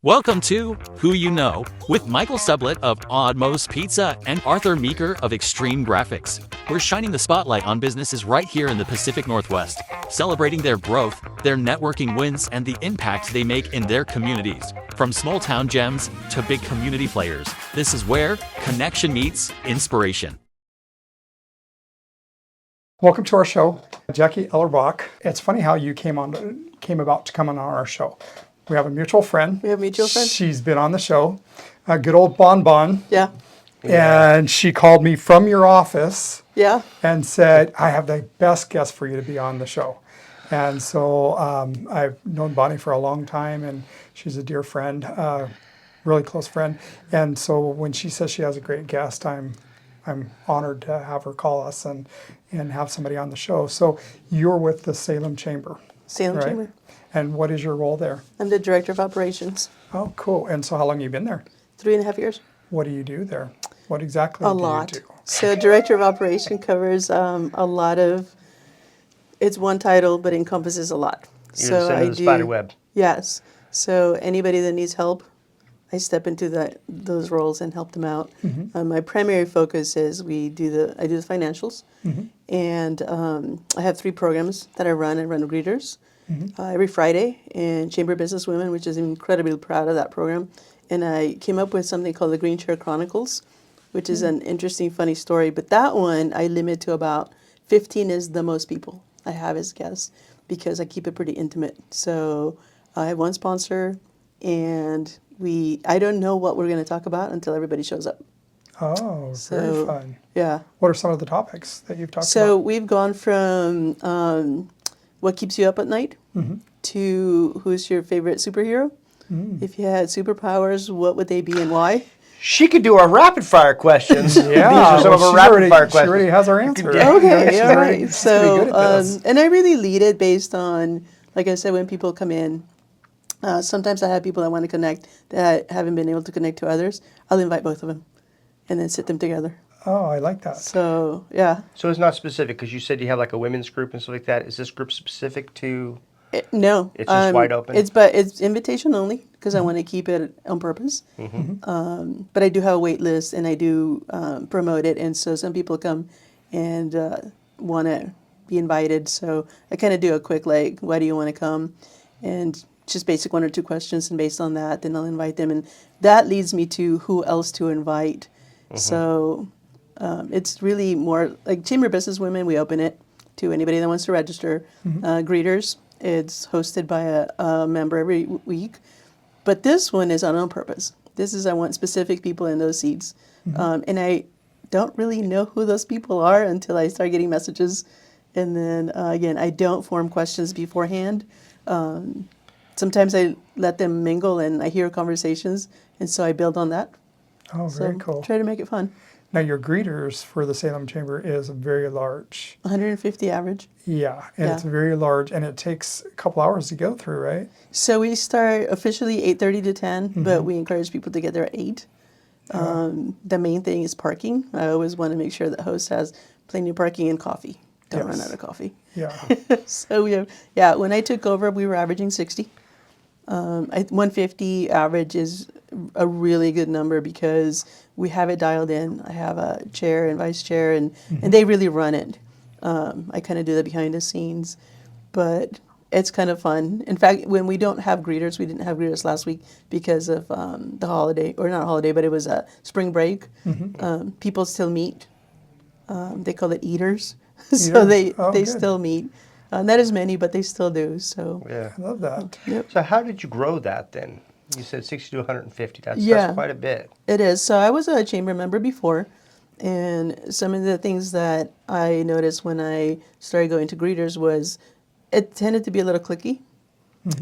Welcome to Who You Know with Michael Sublett of Odd Moe's Pizza and Arthur Meeker of Extreme Graphics. We're shining the spotlight on businesses right here in the Pacific Northwest, celebrating their growth, their networking wins, and the impact they make in their communities. From small town gems to big community players, this is where connection meets inspiration. Welcome to our show, Jackie Ellerbrock. It's funny how you came about to come on our show. We have a mutual friend. She's been on the show, a good old Bon. Yeah. And she called me from your office. Yeah. And said, I have the best guest for you to be on the show. And so I've known Bonnie for a long time, and she's a dear friend, really close friend. And so when she says she has a great guest, I'm honored to have her call us and have somebody on the show. So you're with the Salem Chamber. Salem Chamber. And what is your role there? I'm the Director of Operations. Oh, cool. And so how long have you been there? 3.5 years. What do you do there? What exactly A do lot. you do? So Director of Operations covers a lot of, it's one title, but encompasses a lot. You're the center of the spider web. Yes. So anybody that needs help, I step into those roles and help them out. Mm-hmm. My primary focus is I do the financials, Mm-hmm. and I have 3 programs that I run. I run greeters Mm-hmm. every Friday, and Chamber Business Women, which is incredibly proud of that program. And I came up with something called the Green Chair Chronicles, which is an interesting, funny story. But that one I limit to about 15 is the most people I have as guests, because I keep it pretty intimate. So I have one sponsor, and I don't know what we're going to talk about until everybody shows up. Oh, very fun. Yeah. What are some of the topics that you've talked So about? we've gone from what keeps you up at night to who's your favorite superhero. If you had superpowers, what would they be and why? She could do our rapid fire questions. Yeah, These are some of our rapid fire questions. She already has our answer. Yeah. Okay, She's all already- right. she's pretty good at So, this. and I really lead it based on, like I said, when people come in, sometimes I have people I want to connect that haven't been able to connect to others. I'll invite both of them and then sit them together. Oh, I like that. So, yeah. So it's not specific, because you said you have like a women's group and stuff like that. Is this group specific to? No. It's just wide open? It's invitation only, because I want to keep it on purpose. But I do have a wait list, and I do promote it. And so some people come and want to be invited. So I kind of do a quick, why do you want to come? And just basic 1 or 2 questions. And based on that, then I'll invite them. And that leads me to who else to invite. So it's really more like Chamber Business Women. We open it to anybody that wants to register. Greeters. It's hosted by a member every week. But this one is on purpose. This is, I want specific people in those seats. And I don't really know who those people are until I start getting messages. And then, again, I don't form questions beforehand. Sometimes I let them mingle and I hear conversations. And so I build on that. Oh, very cool. Try to make it fun. Now, your greeters for the Salem Chamber is very large. 150 average. Yeah, and it's very large, and it takes a couple hours to go through, right? So we start officially 8:30 to 10, but we encourage people to get there at 8. The main thing is parking. I always want to make sure that host has plenty of parking and coffee. Don't run out of coffee. Yeah. So we have, when I took over, we were averaging 60. 150 average is a really good number because we have it dialed in. I have a chair and vice chair, and they really run it. I kind of do the behind the scenes, but it's kind of fun. In fact, when we don't have greeters, we didn't have greeters last week because of the holiday, or not holiday, but it was a spring break. People still meet. They call it eaters. So they good. still meet. Not as many, but they still do. So Yeah. I love that. Yep. So how did you grow that then? You said 60 to 150. That's quite a bit. It is. So I was a chamber member before, and some of the things that I noticed when I started going to greeters was it tended to be a little cliquey.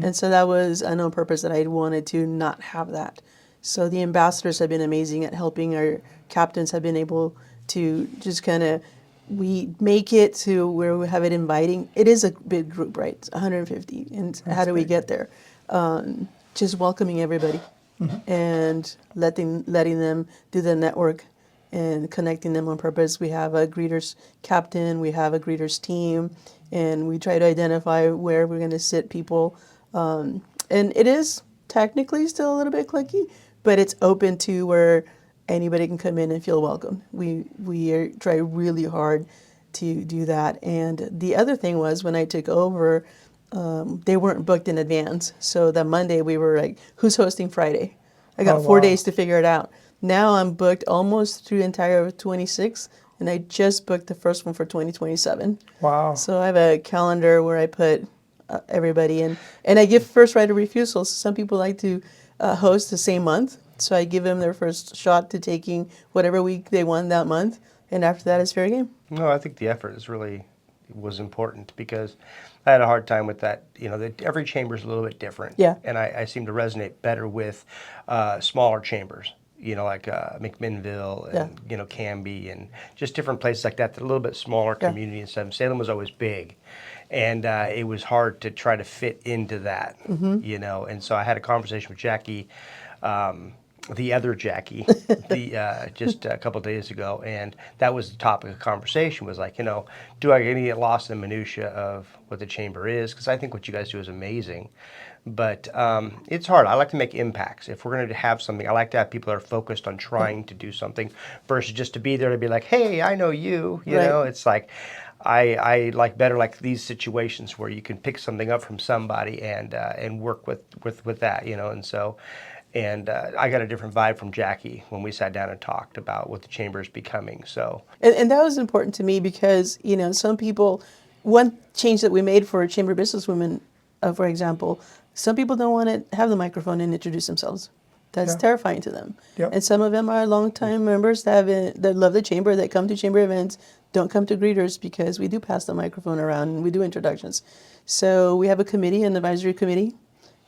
And so that was on purpose, that I wanted to not have that. So the ambassadors have been amazing at helping. Our captains have been able to just kind of, we make it to where we have it inviting. It is a big group, right? It's 150. And how do we get there? Just welcoming everybody and letting them do the network and connecting them on purpose. We have a greeters captain, we have a greeters team, and we try to identify where we're going to sit people. And it is technically still a little bit cliquey, but it's open to where anybody can come in and feel welcome. Try really hard to do that. And the other thing was when I took over, they weren't booked in advance. So that Monday we were like, who's hosting Friday? I got Oh, 4 wow. days to figure it out. Now I'm booked almost through the entire of 26, and I just booked the first one for 2027. Wow. So I have a calendar where I put everybody in, and I give first right of refusal. So some people like to host the same month, so I give them their first shot to taking whatever week they want that month, and after that it's fair game. No, I think the effort was important because I had a hard time with that. Every chamber is a little bit different. Yeah. And I seem to resonate better with smaller chambers. Like McMinnville and Canby and just different places like that. That are a little bit smaller community and stuff. Salem was always big, and it was hard to try to fit into that. And so I had a conversation with Jackie. The other Jackie, just a couple of days ago, and that was the topic of conversation. Was like, do I get lost in the minutia of what the chamber is? Because I think what you guys do is amazing, but it's hard. I like to make impacts. If we're going to have something, I like to have people that are focused on trying to do something versus just to be there to be like, hey, I know you. You know, it's like. I like better like these situations where you can pick something up from somebody and work with that, and so. And I got a different vibe from Jackie when we sat down and talked about what the chamber is becoming. So, and that was important to me because some people, one change that we made for chamber businesswomen, for example, some people don't want to have the microphone and introduce themselves. That's terrifying to them. Yep. And some of them are longtime members that love the chamber, that come to chamber events, don't come to greeters because we do pass the microphone around and we do introductions. So we have a committee, an advisory committee.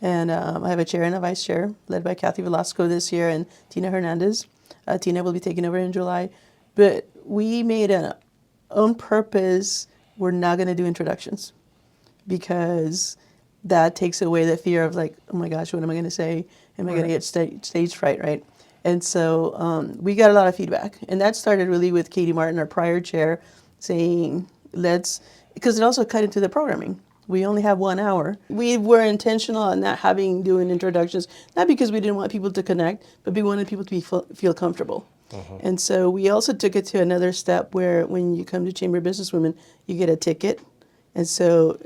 And I have a chair and a vice chair, led by Kathy Velasco this year and Tina Hernandez. Tina will be taking over in July. But we made an on purpose, we're not going to do introductions because that takes away the fear of like, oh my gosh, what am I going to say? Am I going to get stage fright, right? And so we got a lot of feedback. And that started really with Katie Martin, our prior chair, saying, because it also cut into the programming. We only have 1 hour. We were intentional on not doing introductions, not because we didn't want people to connect, but we wanted people to feel comfortable. And so we also took it to another step where when you come to Chamber of Businesswomen, you get a ticket. And so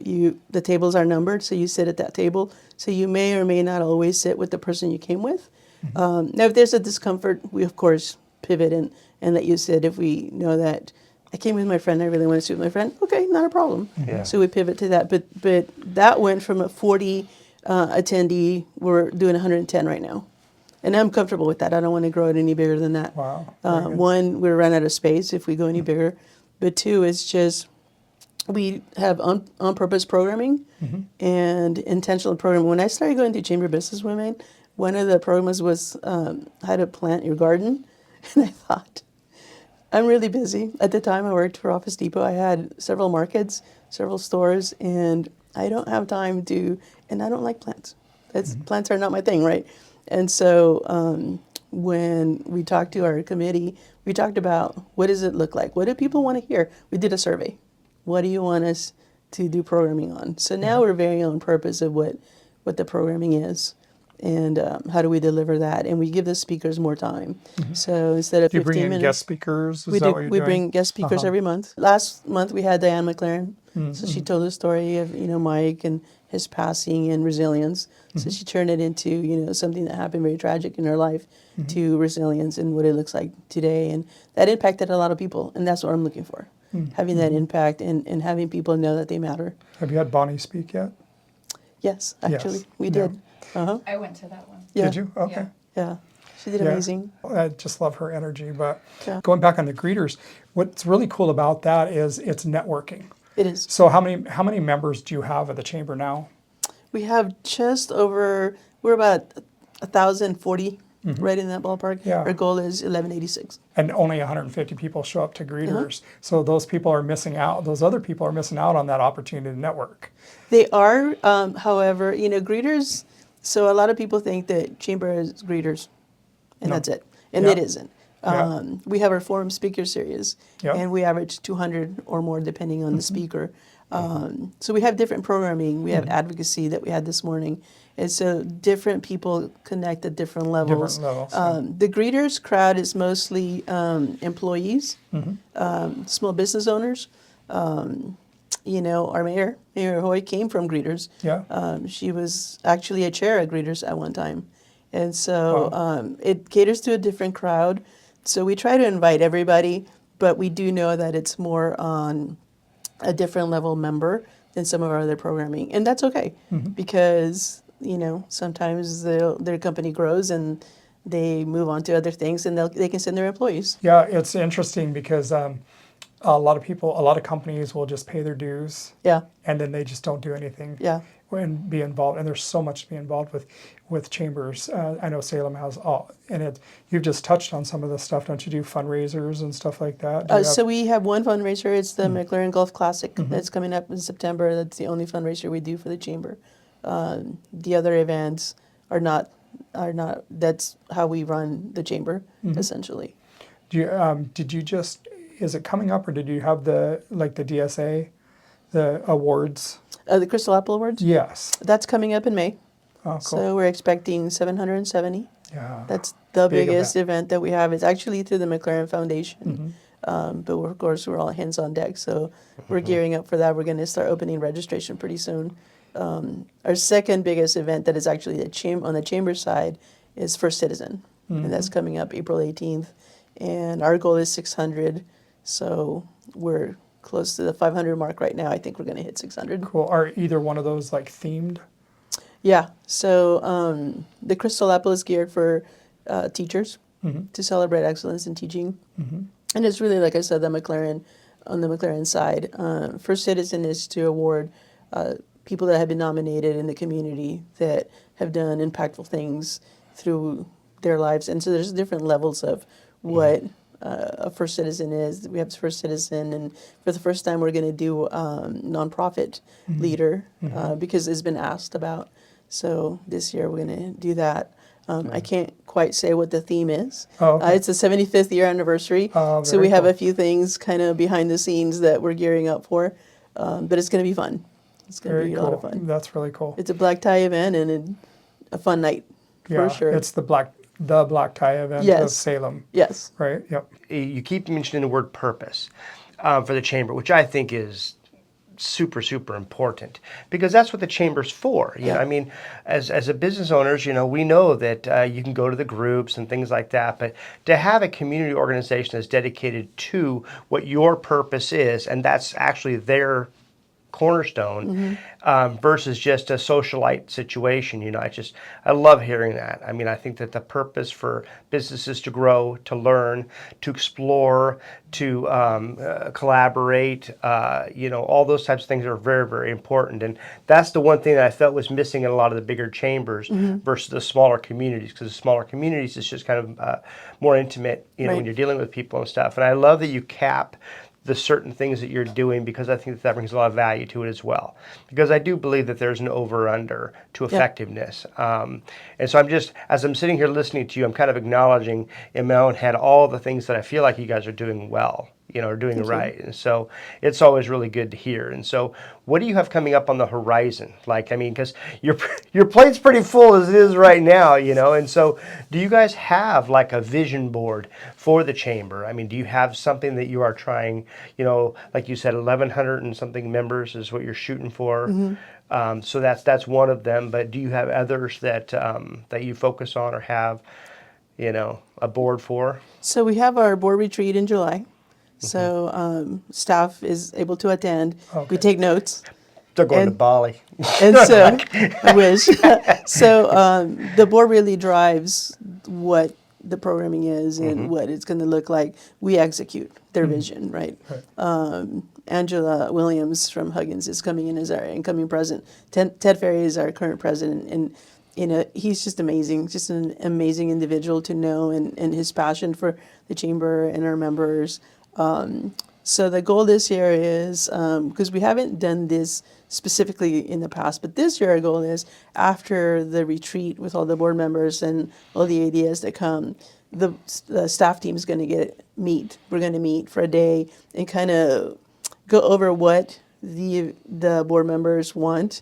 the tables are numbered, so you sit at that table. So you may or may not always sit with the person you came with. Now, if there's a discomfort, we, of course, pivot and let you sit if we know that I came with my friend, I really want to sit with my friend. Okay, not a problem. Yeah. So we pivot to that. But that went from a 40 attendee, we're doing 110 right now. And I'm comfortable with that. I don't want to grow it any bigger than that. Wow. Very good. One, we're run out of space if we go any bigger. But two, it's just we have on-purpose programming and intentional programming. When I started going to Chamber of Businesswomen, one of the programs was how to plant your garden. And I thought, I'm really busy. At the time I worked for Office Depot, I had several markets, several stores, and I don't have time and I don't like plants. Plants are not my thing, right? And so when we talked to our committee, we talked about what does it look like? What do people want to hear? We did a survey. What do you want us to do programming on? So now we're very on purpose of what the programming is. And how do we deliver that? And we give the speakers more time. So instead of Do you 15 bring in minutes, guest speakers? Is we that what you're we doing? bring guest speakers every month. Last month we had Diane McLaren. So she told the story of Mike and his passing and resilience. So she turned it into something that happened very tragic in her life to resilience and what it looks like today. And that impacted a lot of people. And that's what I'm looking for, having that impact and having people know that they matter. Have you had Bonnie speak yet? Yes, actually, Yes. we Yeah. did. Uh-huh. I went to that one. Yeah. Did you? Okay. Yeah, she did Yeah. amazing. I just love her energy. But Yeah. going back on the greeters, what's really cool about that is it's networking. It is. So how many members do you have at the chamber now? We have just over, we're about 1,040, right in that ballpark. Yeah. Our goal is 1,186. And only 150 people show up to greeters. Uh-huh. So those people are missing out. Those other people are missing out on that opportunity to network. They are, however, greeters, so a lot of people think that chamber is greeters, and No. that's it. And Yeah. it isn't. Yeah. We have our forum speaker series, Yeah. and we average 200 or more depending on the speaker. So we have different programming. We have advocacy that we had this morning. And so different people connect at different levels. Different levels, The greeters crowd is mostly employees, small business owners. Our Mayor Hoy, came from greeters. Yeah. She was actually a chair at greeters at one time. And so Wow. it caters to a different crowd. So we try to invite everybody, but we do know that it's more on a different level member than some of our other programming. And that's okay because, sometimes their company grows and they move on to other things and they can send their employees. Yeah, it's interesting because a lot of companies will just pay their dues. Yeah. And then they just don't do anything. Yeah. And be involved, and there's so much to be involved with chambers. I know Salem has all, and you've just touched on some of the stuff. Don't you do fundraisers and stuff like that? So we have one fundraiser. It's the McLaren Golf Classic that's coming up in September. That's the only fundraiser we do for the chamber. The other events are not. That's how we run the chamber essentially. Is it coming up, or did you have the DSA, the awards? The Crystal Apple Awards. Yes. That's coming up in May. Oh, cool. So we're expecting 770. Yeah. That's the Big biggest event that we have. It's actually through the McLaren Foundation. But of course, we're all hands on deck. So we're gearing up for that. We're going to start opening registration pretty soon. Our second biggest event that is actually on the chamber side is First Citizen. And that's coming up April 18th. And our goal is 600. So we're close to the 500 mark right now. I think we're going to hit 600. Cool. Are either one of those themed? Yeah. So the Crystal Apple is geared for teachers to celebrate excellence in teaching. And it's really, like I said, on the McLaren side. First Citizen is to award people that have been nominated in the community that have done impactful things through their lives. And so there's different levels of what a First Citizen is. We have First Citizen, and for the first time we're going to do nonprofit leader because it's been asked about. So this year we're going to do that. I can't quite say what the theme is. Oh, okay. It's the 75th year anniversary, Oh, so we have cool. a few things kind of behind the scenes that we're gearing up for, but it's going to be fun. It's going to Very be a cool. lot of fun. That's really cool. It's a black tie event and a fun night Yeah, for sure. it's the black tie event of Yes. Salem, Yes. right? Yep. You keep mentioning the word purpose for the chamber, which I think is super, super important because that's what the chamber's for. You know, I mean, as a business owners, we know that you can go to the groups and things like that, but to have a community organization that's dedicated to what your purpose is, and that's actually their cornerstone versus just a socialite situation. I love hearing that. I mean, I think that the purpose for businesses to grow, to learn, to explore, to collaborate, all those types of things are very, very important. And that's the one thing that I felt was missing in a lot of the bigger chambers versus the smaller communities, because the smaller communities is just kind of more intimate, when you're dealing with people and stuff. And I love that you cap the certain things that you're doing, because I think that brings a lot of value to it as well. Because I do believe that there's an over-under to effectiveness. And so as I'm sitting here listening to you, I'm kind of acknowledging in my own head all the things that I feel like you guys are doing well, are doing right. And so it's always really good to hear. And so what do you have coming up on the horizon? Because your plate's pretty full as it is right now, and so do you guys have a vision board for the chamber? I mean, do you have something that you are trying, like you said, 1,100 and something members is what you're shooting for. So that's one of them, but do you have others that you focus on or have, a board for? So we have our board retreat in July. So staff is able to attend. Okay. We take notes. They're going to Bali. And so, I wish. So the board really drives what the programming is and what it's going to look like. We execute their vision, right? Angela Williams from Huggins is coming in as our incoming president. Ted Ferry is our current president, and he's just amazing, just an amazing individual to know, and his passion for the chamber and our members. So the goal this year is, because we haven't done this specifically in the past, but this year our goal is, after the retreat with all the board members and all the ADs that come, the staff team is going to meet. We're going to meet for a day and kind of go over what the board members want.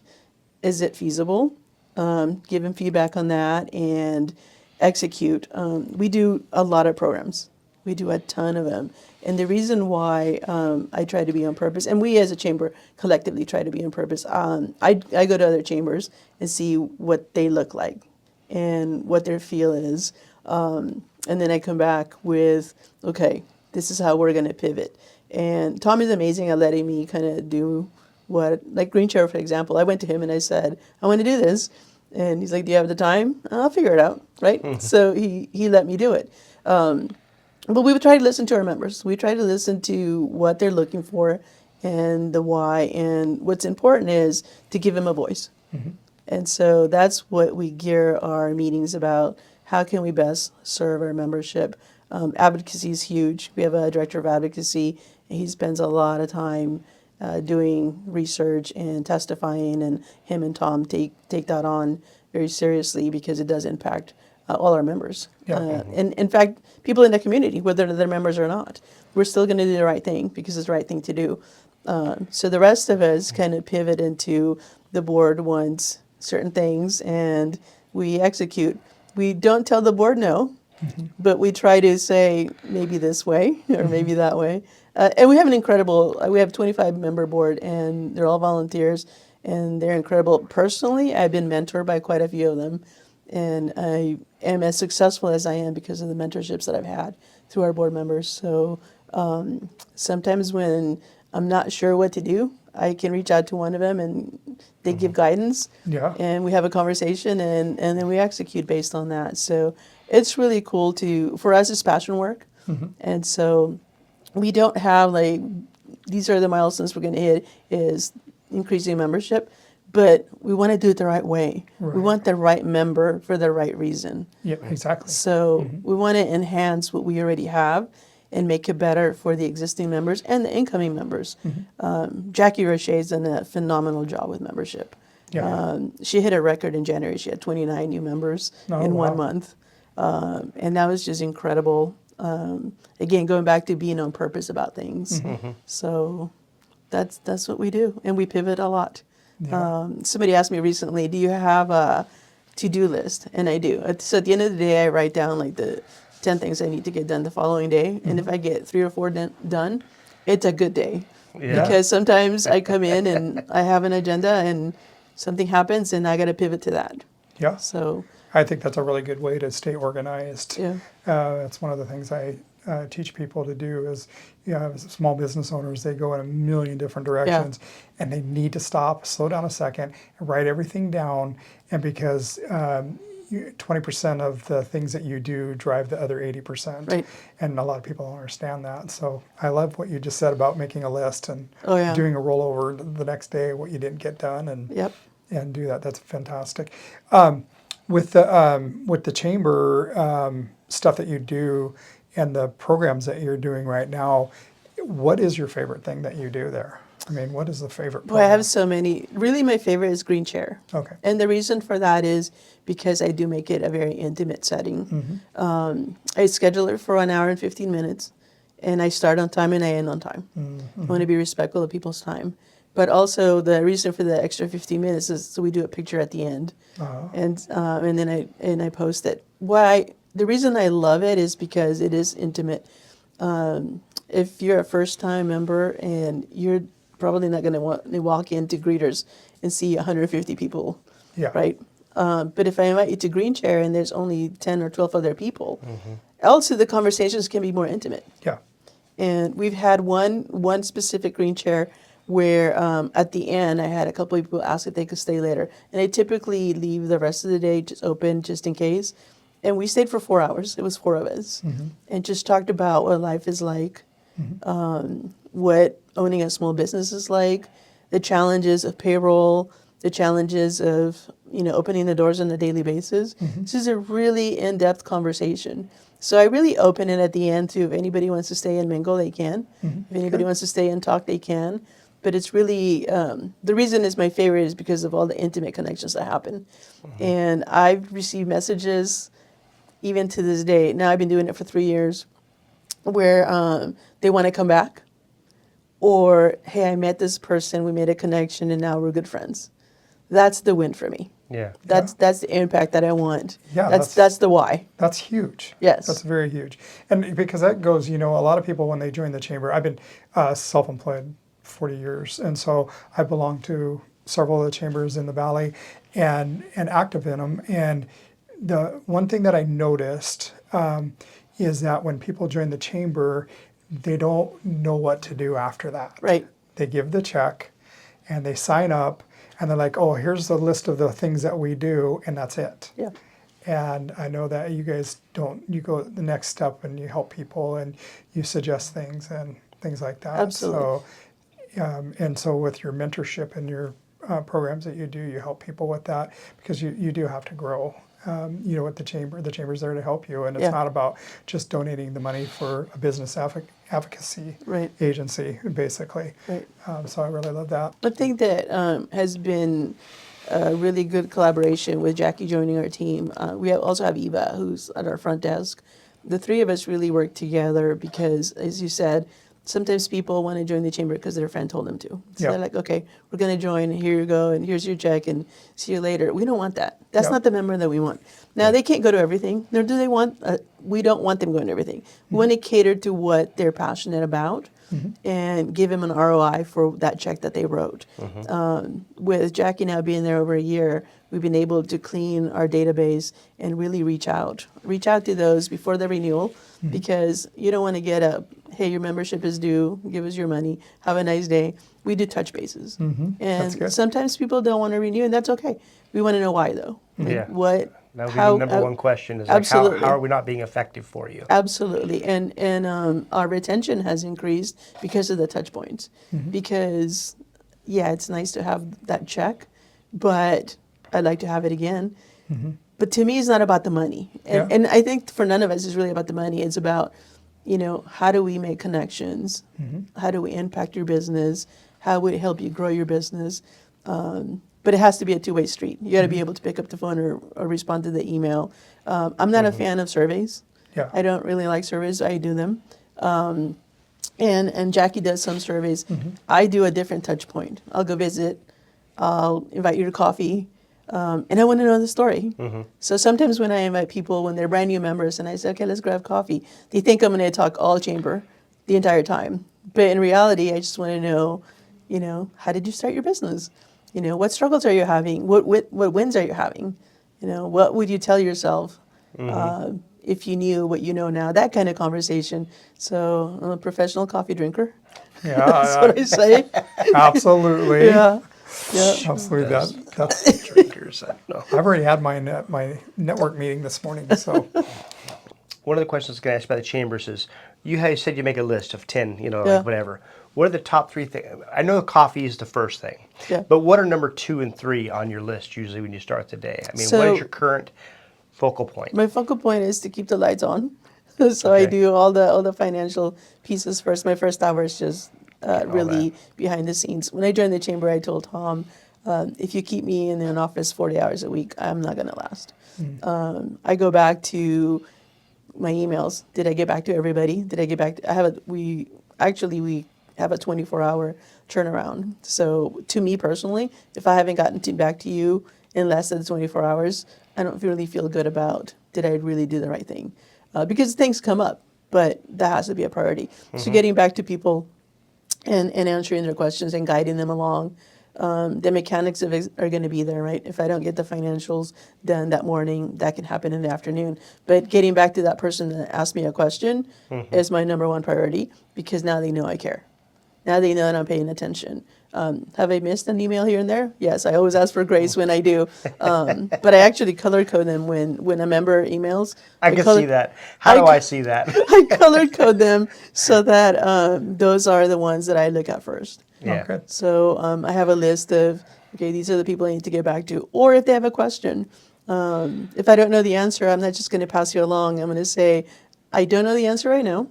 Is it feasible? Give them feedback on that and execute. We do a lot of programs. We do a ton of them. And the reason why I try to be on purpose, and we as a chamber collectively try to be on purpose, I go to other chambers and see what they look like and what their feel is. And then I come back with, okay, this is how we're going to pivot. And Tom is amazing at letting me kind of do what, like Green Chair, for example. I went to him and I said, I want to do this. And he's like, do you have the time? I'll figure it out, right? So he let me do it. But we would try to listen to our members. We try to listen to what they're looking for and the why. And what's important is to give them a voice. And so that's what we gear our meetings about. How can we best serve our membership? Advocacy is huge. We have a director of advocacy, and he spends a lot of time doing research and testifying, and him and Tom take that on very seriously because it does impact all our members. And in fact, people in the community, whether they're members or not, we're still going to do the right thing because it's the right thing to do. So the rest of us kind of pivot into the board wants certain things and we execute. We don't tell the board no, but we try to say maybe this way or maybe that way. And we have we have a 25 member board and they're all volunteers and they're incredible. Personally, I've been mentored by quite a few of them. And I am as successful as I am because of the mentorships that I've had through our board members. So sometimes when I'm not sure what to do, I can reach out to one of them and they give guidance. And we have a conversation and then we execute based on that. So it's really cool for us, it's passion work. And so we don't have like, these are the milestones we're going to hit is increasing membership. But we want to do it the right way. We want the right member for the right reason. Yeah, exactly. So we want to enhance what we already have and make it better for the existing members and the incoming members. Jackie Roche's done a phenomenal job with membership. She hit a record in January. She had 29 new members in 1 month. And that was just incredible. Again, going back to being on purpose about things. So that's what we do. And we pivot a lot. Somebody asked me recently, do you have a to-do list? And I do. So at the end of the day, I write down like the 10 things I need to get done the following day. And if I get 3 or 4 done, it's a good day. Because sometimes I come in and I have an agenda and something happens and I got to pivot to that. So I think that's a really good way to stay organized. That's one of the things I teach people to do is, small business owners, they go in a million different directions and they need to stop, slow down a second, and write everything down. And because 20% of the things that you do drive the other 80%. And a lot of people don't understand that. So I love what you just said about making a list and doing a rollover the next day, what you didn't get done and do that. That's fantastic. With the chamber stuff that you do and the programs that you're doing right now, what is your favorite thing that you do there? I mean, what is the favorite program? Well, I have so many. Really, my favorite is Green Chair. And the reason for that is because I do make it a very intimate setting. I schedule it for 1 hour and 15 minutes, and I start on time and I end on time. I want to be respectful of people's time. But also the reason for the extra 15 minutes is so we do a picture at the end, and then I post it. The reason I love it is because it is intimate. If you're a first-time member and you're probably not going to want to walk into greeters and see 150 people, right? But if I invite you to Green Chair and there's only 10 or 12 other people, also the conversations can be more intimate. And we've had one specific Green Chair where at the end I had a couple of people ask if they could stay later. And I typically leave the rest of the day just open just in case. And we stayed for 4 hours. It was 4 of us. And just talked about what life is like, what owning a small business is like, the challenges of payroll, the challenges of opening the doors on a daily basis. This is a really in-depth conversation. So I really open it at the end to if anybody wants to stay and mingle, they can. If anybody wants to stay and talk, they can. But it's really, the reason it's my favorite is because of all the intimate connections that happen. And I've received messages even to this day. Now I've been doing it for 3 years where they want to come back or hey, I met this person, we made a connection, and now we're good friends. That's the win for me. Yeah. That's the impact that I want. Yeah, that's the why. That's huge. Yes. That's very huge. And because that goes, a lot of people when they join the chamber, I've been self-employed 40 years, and so I belong to several of the chambers in the Valley and active in them. And the one thing that I noticed is that when people join the chamber, they don't know what to do after that. Right. They give the check and they sign up and they're like, oh, here's the list of the things that we do, and that's it. Yeah. And I know that you guys don't, you go the next step and you help people and you suggest things and things like that. Absolutely. So, and so with your mentorship and your programs that you do, you help people with that because you do have to grow. With the chamber's there to help you, and it's Yeah. not about just donating the money for a business advocacy Right. agency, basically. Right. So I really love that. I think that has been a really good collaboration with Jackie joining our team. We also have Eva, who's at our front desk. The three of us really work together because, as you said, sometimes people want to join the chamber because their friend told them to. So Yeah. they're like, okay, we're going to join, and here you go, and here's your check, and see you later. We don't want that. That's Yeah. not the member that we want. Now, they can't go to everything, nor do they want, we don't want them going to everything. We want to cater to what they're passionate about and give them an ROI for that check that they wrote. With Jackie now being there over a year, we've been able to clean our database and really reach out to those before the renewal, because you don't want to get hey, your membership is due, give us your money, have a nice day. We do touch bases. That's And good. sometimes people don't want to renew, and that's okay. We want to know why, though. Like, Yeah. What? That would be how- the number one question is like, absolutely. how are we not being effective for you? Absolutely, and our retention has increased because of the touch points. Because, yeah, it's nice to have that check, but I'd like to have it again. But to me, it's not about the money, and Yeah. and I think for none of us, it's really about the money. It's about, how do we make connections? How do we impact your business? How would it help you grow your business? But it has to be a two-way street. You got to be able to pick up the phone or respond to the email. I'm not a fan of surveys. Yeah. I don't really like surveys. I do them. And Jackie does some surveys. I do a different touch point. I'll go visit. I'll invite you to coffee. And I want to know the story. So sometimes when I invite people, when they're brand new members, and I say, okay, let's grab coffee, they think I'm going to talk all chamber the entire time. But in reality, I just want to know, how did you start your business? What struggles are you having? What wins are you having? What would you tell yourself if you knew what you know now? That kind of conversation. So I'm a professional coffee drinker. Yeah, That's what I say. absolutely. Yeah. Yeah. Absolutely. That's Drinkers. No. I've already had my network meeting this morning. So One of the questions I was going to ask about the chambers is, you said you make a list of 10, Yeah. like whatever. What are the top three things? I know coffee is the first thing, Yeah. but what are number 2 and 3 on your list usually when you start the day? I mean, what So- is your current focal point? My focal point is to keep the lights on. So I Okay. do all the financial pieces first. My first hour is just really behind the scenes. When I joined the chamber, I told Tom, if you keep me in an office 40 hours a week, I'm not going to last. I go back to my emails. Did I get back to everybody? Did I get back? We have a 24-hour turnaround. So to me personally, if I haven't gotten back to you in less than 24 hours, I don't really feel good about, did I really do the right thing? Because things come up, but that has to be a priority. So getting back to people and answering their questions and guiding them along. The mechanics of it are going to be there, right? If I don't get the financials done that morning, that can happen in the afternoon. But getting back to that person that asked me a question is my number one priority, because now they know I care. Now they know that I'm paying attention. Have I missed an email here and there? Yes, I always ask for grace when I do. But I actually color code them when a member emails. I can color- see that. How do I see that? I color code them so that those are the ones that I look at first. Yeah. good. So I have a list of, okay, these are the people I need to get back to. Or if they have a question, if I don't know the answer, I'm not just going to pass you along. I'm going to say, I don't know the answer right now.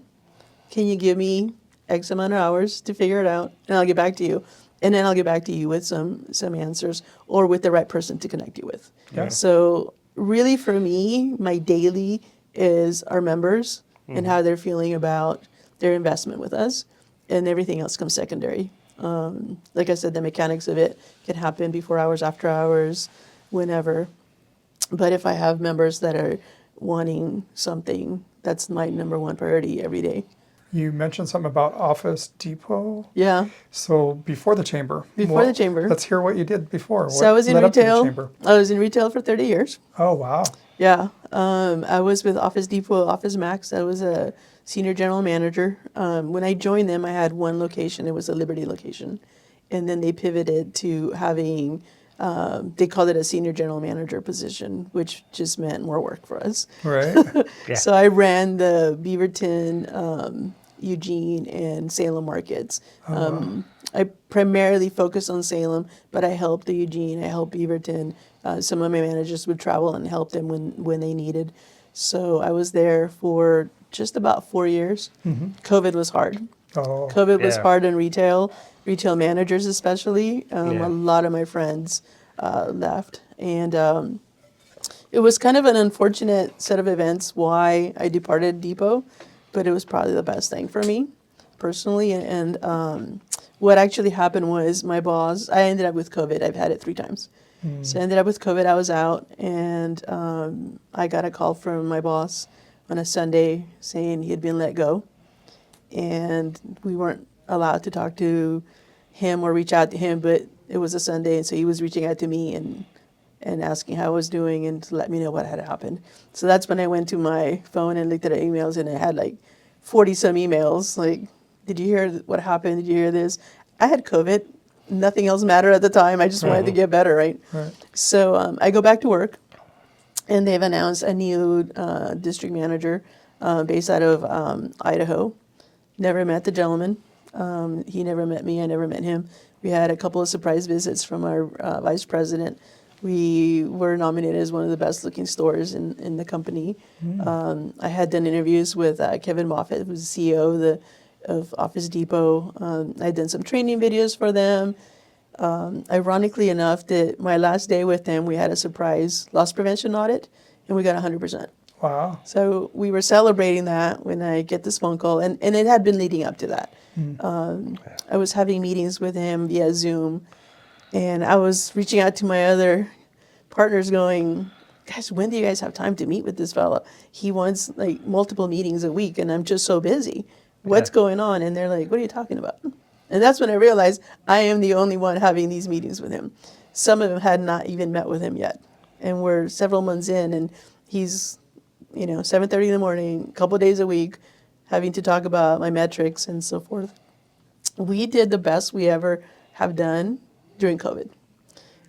Can you give me X amount of hours to figure it out? And I'll get back to you. And then I'll get back to you with some answers or with the right person to connect you with. Yeah. So really for me, my daily is our members and how they're feeling about their investment with us. and everything else comes secondary. Like I said, the mechanics of it can happen before hours, after hours, whenever. But if I have members that are wanting something, that's my number one priority every day. You mentioned something about Office Depot. Yeah. So before the chamber. Before the chamber. Let's hear what you did before. So I was in led up to the retail. chamber? I was in retail for 30 years. Oh, wow. Yeah. I was with Office Depot, Office Max. I was a senior general manager. When I joined them, I had one location. It was a Liberty location. And then they pivoted to having, they called it a senior general manager position, which just meant more work for us. Right. Yeah. So I ran the Beaverton, Eugene, and Salem markets. I primarily focused on Salem, but I helped the Eugene, I helped Beaverton. Some of my managers would travel and help them when they needed. So I was there for just about 4 years. COVID was hard. Oh, COVID was Yeah. hard in retail managers especially. Yeah. A lot of my friends left. And it was kind of an unfortunate set of events why I departed Depot, but it was probably the best thing for me personally. And what actually happened was my boss, I ended up with COVID. I've had it 3 times. So I ended up with COVID. I was out, and I got a call from my boss on a Sunday saying he had been let go. And we weren't allowed to talk to him or reach out to him, but it was a Sunday, and so he was reaching out to me and asking how I was doing and to let me know what had happened. So that's when I went to my phone and looked at our emails, and I had like 40-some emails, like, did you hear what happened? Did you hear this? I had COVID. Nothing else mattered at the time. I just wanted to get better, right? right. So I go back to work, and they've announced a new district manager based out of Idaho. Never met the gentleman. He never met me. I never met him. We had a couple of surprise visits from our vice president. We were nominated as one of the best looking stores in the company. I had done interviews with Kevin Moffett, who's the CEO of Office Depot. I'd done some training videos for them. Ironically enough, that my last day with them, we had a surprise loss prevention audit, and we got 100%. Wow. So we were celebrating that when I get this phone call, and it had been leading up to that. I was having meetings with him via Zoom, and I was reaching out to my other partners going, guys, when do you guys have time to meet with this fella? He wants like multiple meetings a week, and I'm just so busy. What's going on? And they're like, what are you talking about? And that's when I realized I am the only one having these meetings with him. Some of them had not even met with him yet. And we're several months in, and he's, 7:30 in the morning, a couple of days a week, having to talk about my metrics and so forth. We did the best we ever have done during COVID.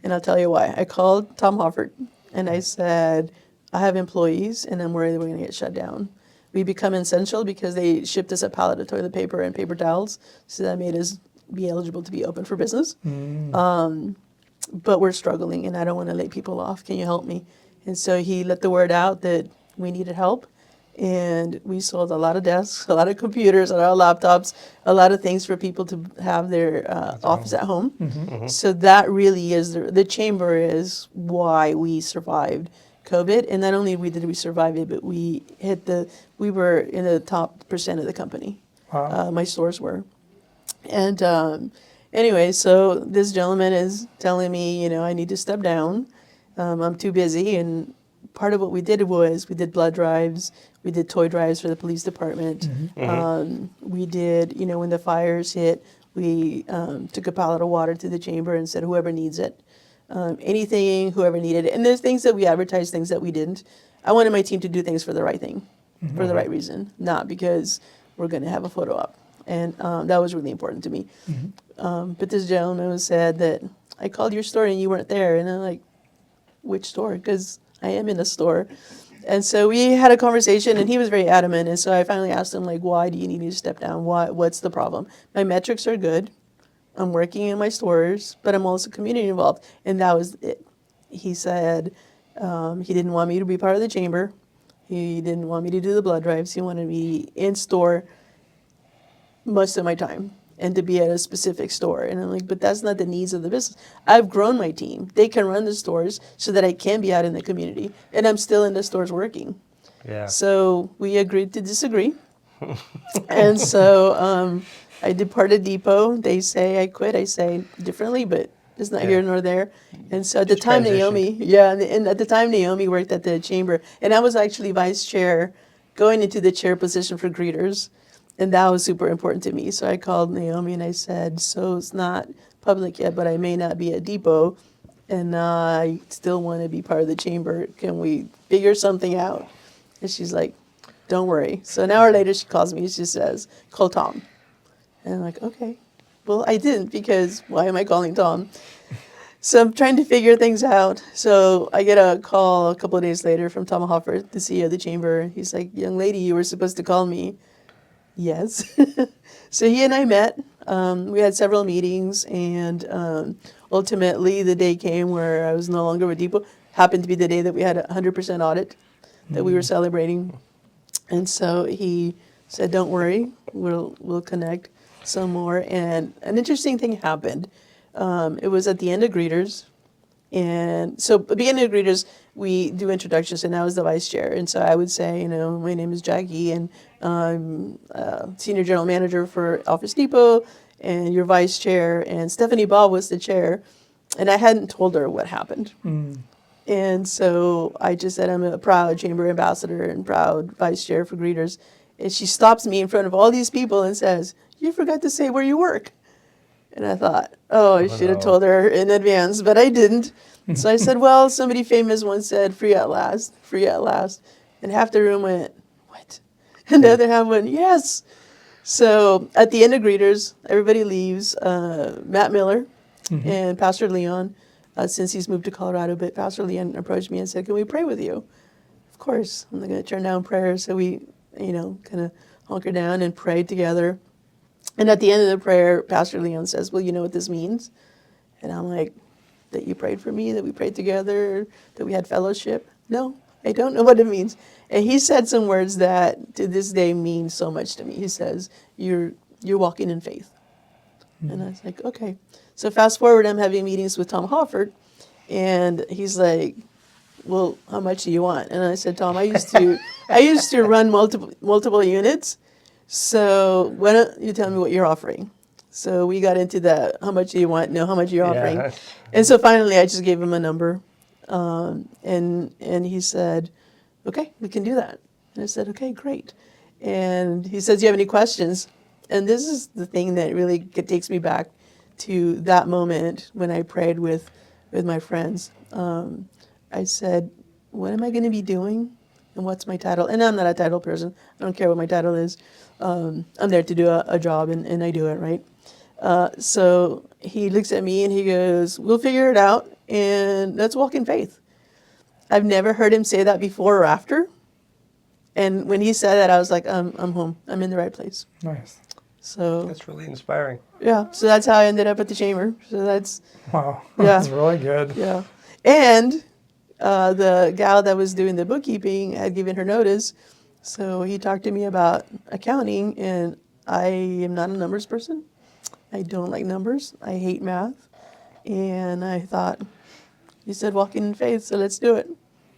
And I'll tell you why. I called Tom Hoffert, and I said, I have employees, and I'm worried we're going to get shut down. We become essential because they shipped us a pallet of toilet paper and paper towels, so that made us be eligible to be open for business. But we're struggling, and I don't want to lay people off. Can you help me? And so he let the word out that we needed help, and we sold a lot of desks, a lot of computers, a lot of laptops, a lot of things for people to have their office at home. So that really is the chamber is why we survived COVID, and not only did we survive it, but we were in the top % of the company. Wow. My stores were. And anyway, so this gentleman is telling me, I need to step down. I'm too busy. And part of what we did was we did blood drives. We did toy drives for the police department. We did, when the fires hit, we took a pallet of water to the chamber and said, whoever needs it. Anything, whoever needed it. And there's things that we advertised, things that we didn't. I wanted my team to do things for the right thing, for the right reason, not because we're going to have a photo op. And that was really important to me. But this gentleman said that I called your store and you weren't there. And I'm like, which store? Because I am in a store. And so we had a conversation, and he was very adamant. And so I finally asked him, why do you need me to step down? What's the problem? My metrics are good. I'm working in my stores, but I'm also community involved. And that was it. He said he didn't want me to be part of the chamber. He didn't want me to do the blood drives. He wanted me in store most of my time and to be at a specific store. And I'm like, but that's not the needs of the business. I've grown my team. They can run the stores so that I can be out in the community. And I'm still in the stores working. Yeah. So we agreed to disagree. And so I departed Depot. They say I quit. I say differently, but it's not here nor there. And so at the Just time, transitioned. Naomi, and at the time, Naomi worked at the chamber, and I was actually vice chair, going into the chair position for greeters, and that was super important to me. So I called Naomi and I said, "So it's not public yet, but I may not be at Depot, and I still want to be part of the chamber. Can we figure something out?" And she's like, "Don't worry." So an hour later, she calls me. She says, "Call Tom." And I'm like, "Okay." Well, I didn't, because why am I calling Tom? So I'm trying to figure things out. So I get a call a couple of days later from Tom Hoffert, the CEO of the chamber. He's like, "Young lady, you were supposed to call me." Yes. So he and I met. We had several meetings, and ultimately the day came where I was no longer with Depot. Happened to be the day that we had a 100% audit that we were celebrating. And so he said, "Don't worry, we'll connect some more." And an interesting thing happened. It was at the end of greeters. And so at the beginning of greeters, we do introductions, and I was the vice chair. And so I would say, "My name is Jackie, and I'm senior general manager for Office Depot, and your vice chair." And Stephanie Ball was the chair, and I hadn't told her what happened. And so I just said, "I'm a proud chamber ambassador and proud vice chair for greeters." And she stops me in front of all these people and says, "You forgot to say where you work." And I thought, oh, I should have no. told her in advance, but I didn't. So I said, "Well, somebody famous once said, free at last, free at last." And half the room went, "What?" And the other half went, "Yes." So at the end of greeters, everybody leaves. Matt Miller and Pastor Leon, since he's moved to Colorado, but Pastor Leon approached me and said, "Can we pray with you?" Of course, I'm not going to turn down prayer. So we, kind of hunkered down and prayed together. And at the end of the prayer, Pastor Leon says, "Well, you know what this means?" And I'm like, "That you prayed for me, that we prayed together, that we had fellowship?" "No, I don't know what it means." And he said some words that to this day mean so much to me. He says, you're walking in faith." And I was like, okay. So fast forward, I'm having meetings with Tom Hoffert, and he's like, "Well, how much do you want?" And I said, "Tom, I used to run multiple units. So why don't you tell me what you're offering?" So we got into the how much do you want? No, how much you're offering. Yeah. And so finally I just gave him a number. And he said, "Okay, we can do that." And I said, "Okay, great." And he says, "Do you have any questions?" And this is the thing that really takes me back to that moment when I prayed with my friends. I said, "What am I going to be doing? And what's my title?" And I'm not a title person. I don't care what my title is. I'm there to do a job, and I do it, right? So he looks at me and he goes, "We'll figure it out, and let's walk in faith." I've never heard him say that before or after. And when he said that, I was like, I'm home. I'm in the right place. Nice. So, That's really inspiring. yeah. So that's how I ended up at the chamber. So that's, Wow. Yeah. That's really good. yeah. And the gal that was doing the bookkeeping had given her notice. So he talked to me about accounting, and I am not a numbers person. I don't like numbers. I hate math. And I thought, he said walking in faith, so let's do it.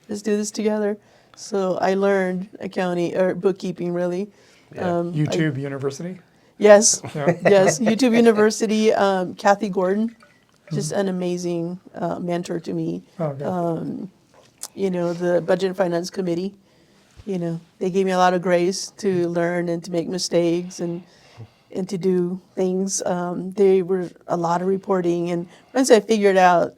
Let's do this together. So I learned accounting, or bookkeeping, really. Yeah. YouTube University. Yes, Yeah. yes. YouTube University, Kathy Gordon, just an amazing mentor to me. Oh, good. The Budget and Finance Committee, they gave me a lot of grace to learn and to make mistakes and to do things. They were a lot of reporting, and once I figured out,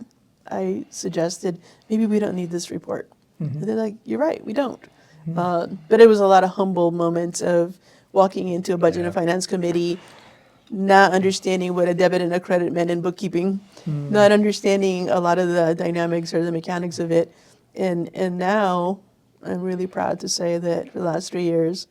I suggested, maybe we don't need this report. And they're like, "You're right, we don't." But it was a lot of humble moments of walking into a Budget and Finance Committee, not understanding what a debit and a credit meant in bookkeeping, not understanding a lot of the dynamics or the mechanics of it. And now I'm really proud to say that for the last 3 years,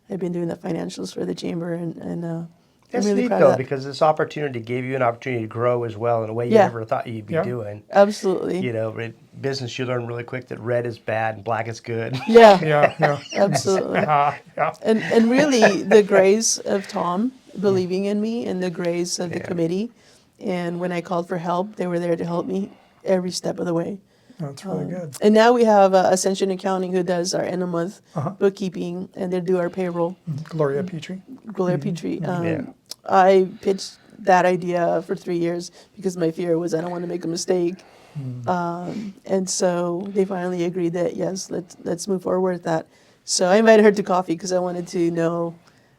I've been doing the financials for the chamber, and I'm That's really neat, proud though, of that. because this opportunity gave you an opportunity to grow as well in a way you Yeah. never thought you'd be Yeah. doing. Absolutely. In business, you learn really quick that red is bad and black is good. Yeah, Yeah. absolutely. Yeah. And really, the grace of Tom believing in me, and the grace of the Yeah. committee. And when I called for help, they were there to help me every step of the way. That's really good. And now we have Ascension Accounting who does our end of month bookkeeping, and they do our payroll. Gloria Petrie. Gloria Petrie. Yeah. I pitched that idea for 3 years because my fear was I don't want to make a mistake. And so they finally agreed that yes, let's move forward with that. So I invited her to coffee because I wanted to know,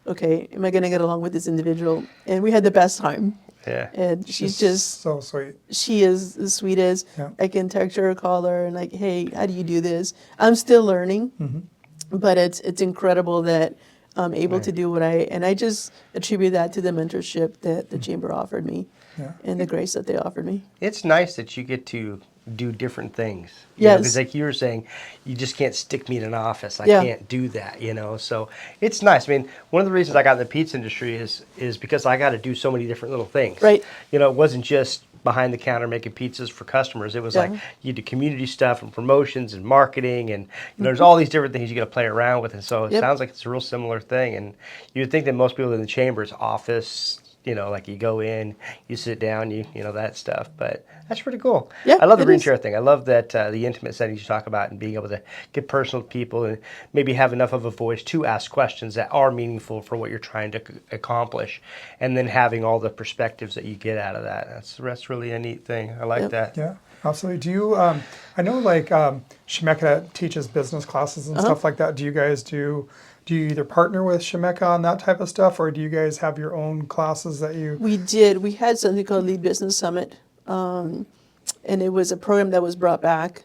okay, am I going to get along with this individual? And we had the best time. Yeah. And she's just so sweet. she is the sweetest. Yeah. I can text her or call her and like, hey, how do you do this? I'm still learning, but it's incredible that I'm able to do what I just attribute that to the mentorship that the chamber offered me Yeah. and the grace that they offered me. It's nice that you get to do different things. Yes. Because like you were saying, you just can't stick me in an office. I Yeah. can't do that, So it's nice. I mean, one of the reasons I got in the pizza industry is because I got to do so many different little things. Right. It wasn't just behind the counter making pizzas for customers. It was like you do community stuff and promotions and marketing and there's all these different things you got to play around with. And so it sounds like it's a real similar thing. And you would think that most people in the chamber's office, like you go in, you sit down, that stuff. But that's pretty cool. Yeah, I love the it green is. chair thing. I love that the intimate settings you talk about and being able to get personal with people and maybe have enough of a voice to ask questions that are meaningful for what you're trying to accomplish, and then having all the perspectives that you get out of that. That's really a neat thing. I like that. Yeah, absolutely. Do you, I know like Shemeka teaches business classes and stuff like that. Do you guys do you either partner with Shemeka on that type of stuff, or do you guys have your own classes that you? We did. We had something called Lead Business Summit, and it was a program that was brought back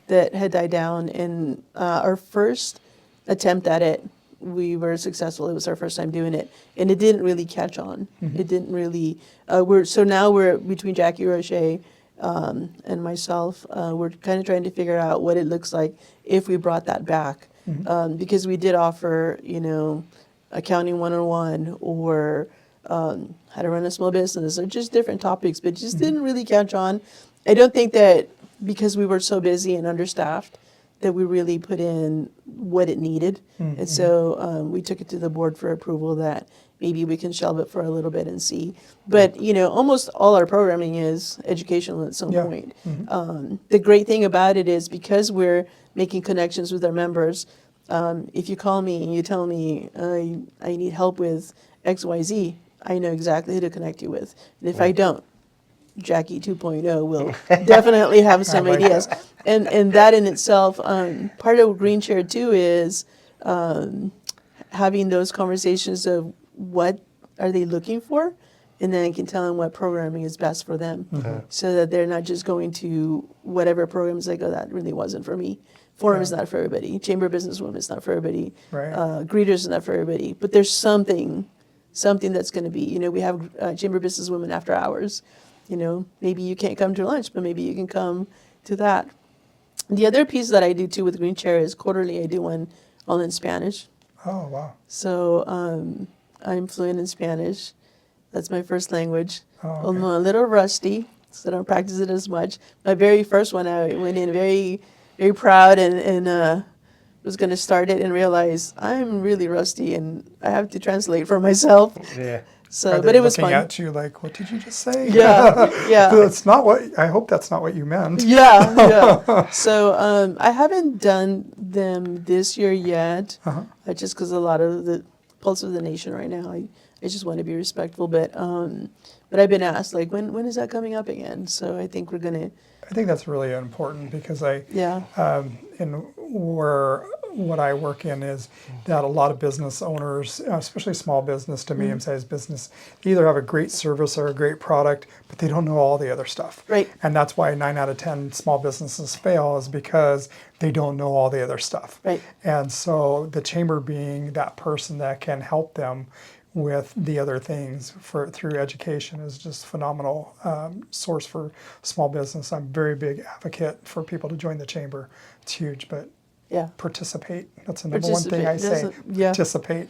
that had died down. And our first attempt at it, we were successful. It was our first time doing it, and it didn't really catch on. It didn't really. Now we're between Jackie Roche and myself. We're kind of trying to figure out what it looks like if we brought that back, because we did offer, accounting 101 or how to run a small business or just different topics, but just didn't really catch on. I don't think that because we were so busy and understaffed that we really put in what it needed. And so we took it to the board for approval that maybe we can shelve it for a little bit and see. But, almost all our programming is educational at some point. The great thing about it is because we're making connections with our members, if you call me and you tell me I need help with XYZ, I know exactly who to connect you with. And if I don't, Jackie 2.0 will definitely have some ideas. And that in itself, part of Green Chair too is having those conversations of what are they looking for, and then I can tell them what programming is best for them, so that they're not just going to whatever programs they go, that really wasn't for me. Forum is not for everybody. Chamber Businesswoman is not for everybody. Right. Greeters is not for everybody. But there's something that's going to be. We have Chamber Businesswomen after hours. Maybe you can't come to lunch, but maybe you can come to that. The other piece that I do too with Green Chair is quarterly I do one all in Spanish. Oh wow. So I'm fluent in Spanish. That's my first language. Oh, okay. I'm a little rusty, so I don't practice it as much. My very first one, I went in very, very proud and was going to start it and realized I'm really rusty and I have to translate for myself. Yeah. So, Are but they it was looking fun. at you like, what did you just say? Yeah, yeah. That's not what. I hope that's not what you meant. Yeah. So I haven't done them this year yet, just because a lot of the pulse of the nation right now. I just want to be respectful, but I've been asked like, when is that coming up again? So I think we're gonna. I think that's really important because in what I work in is that a lot of business owners, especially small business to medium-sized business, either have a great service or a great product, but they don't know all the other stuff. Right. And that's why 9 out of 10 small businesses fail, is because they don't know all the other stuff. Right. And so the chamber being that person that can help them with the other things through education is just phenomenal source for small business. I'm a very big advocate for people to join the chamber. It's huge, but participate. That's the number one thing I say. Participate.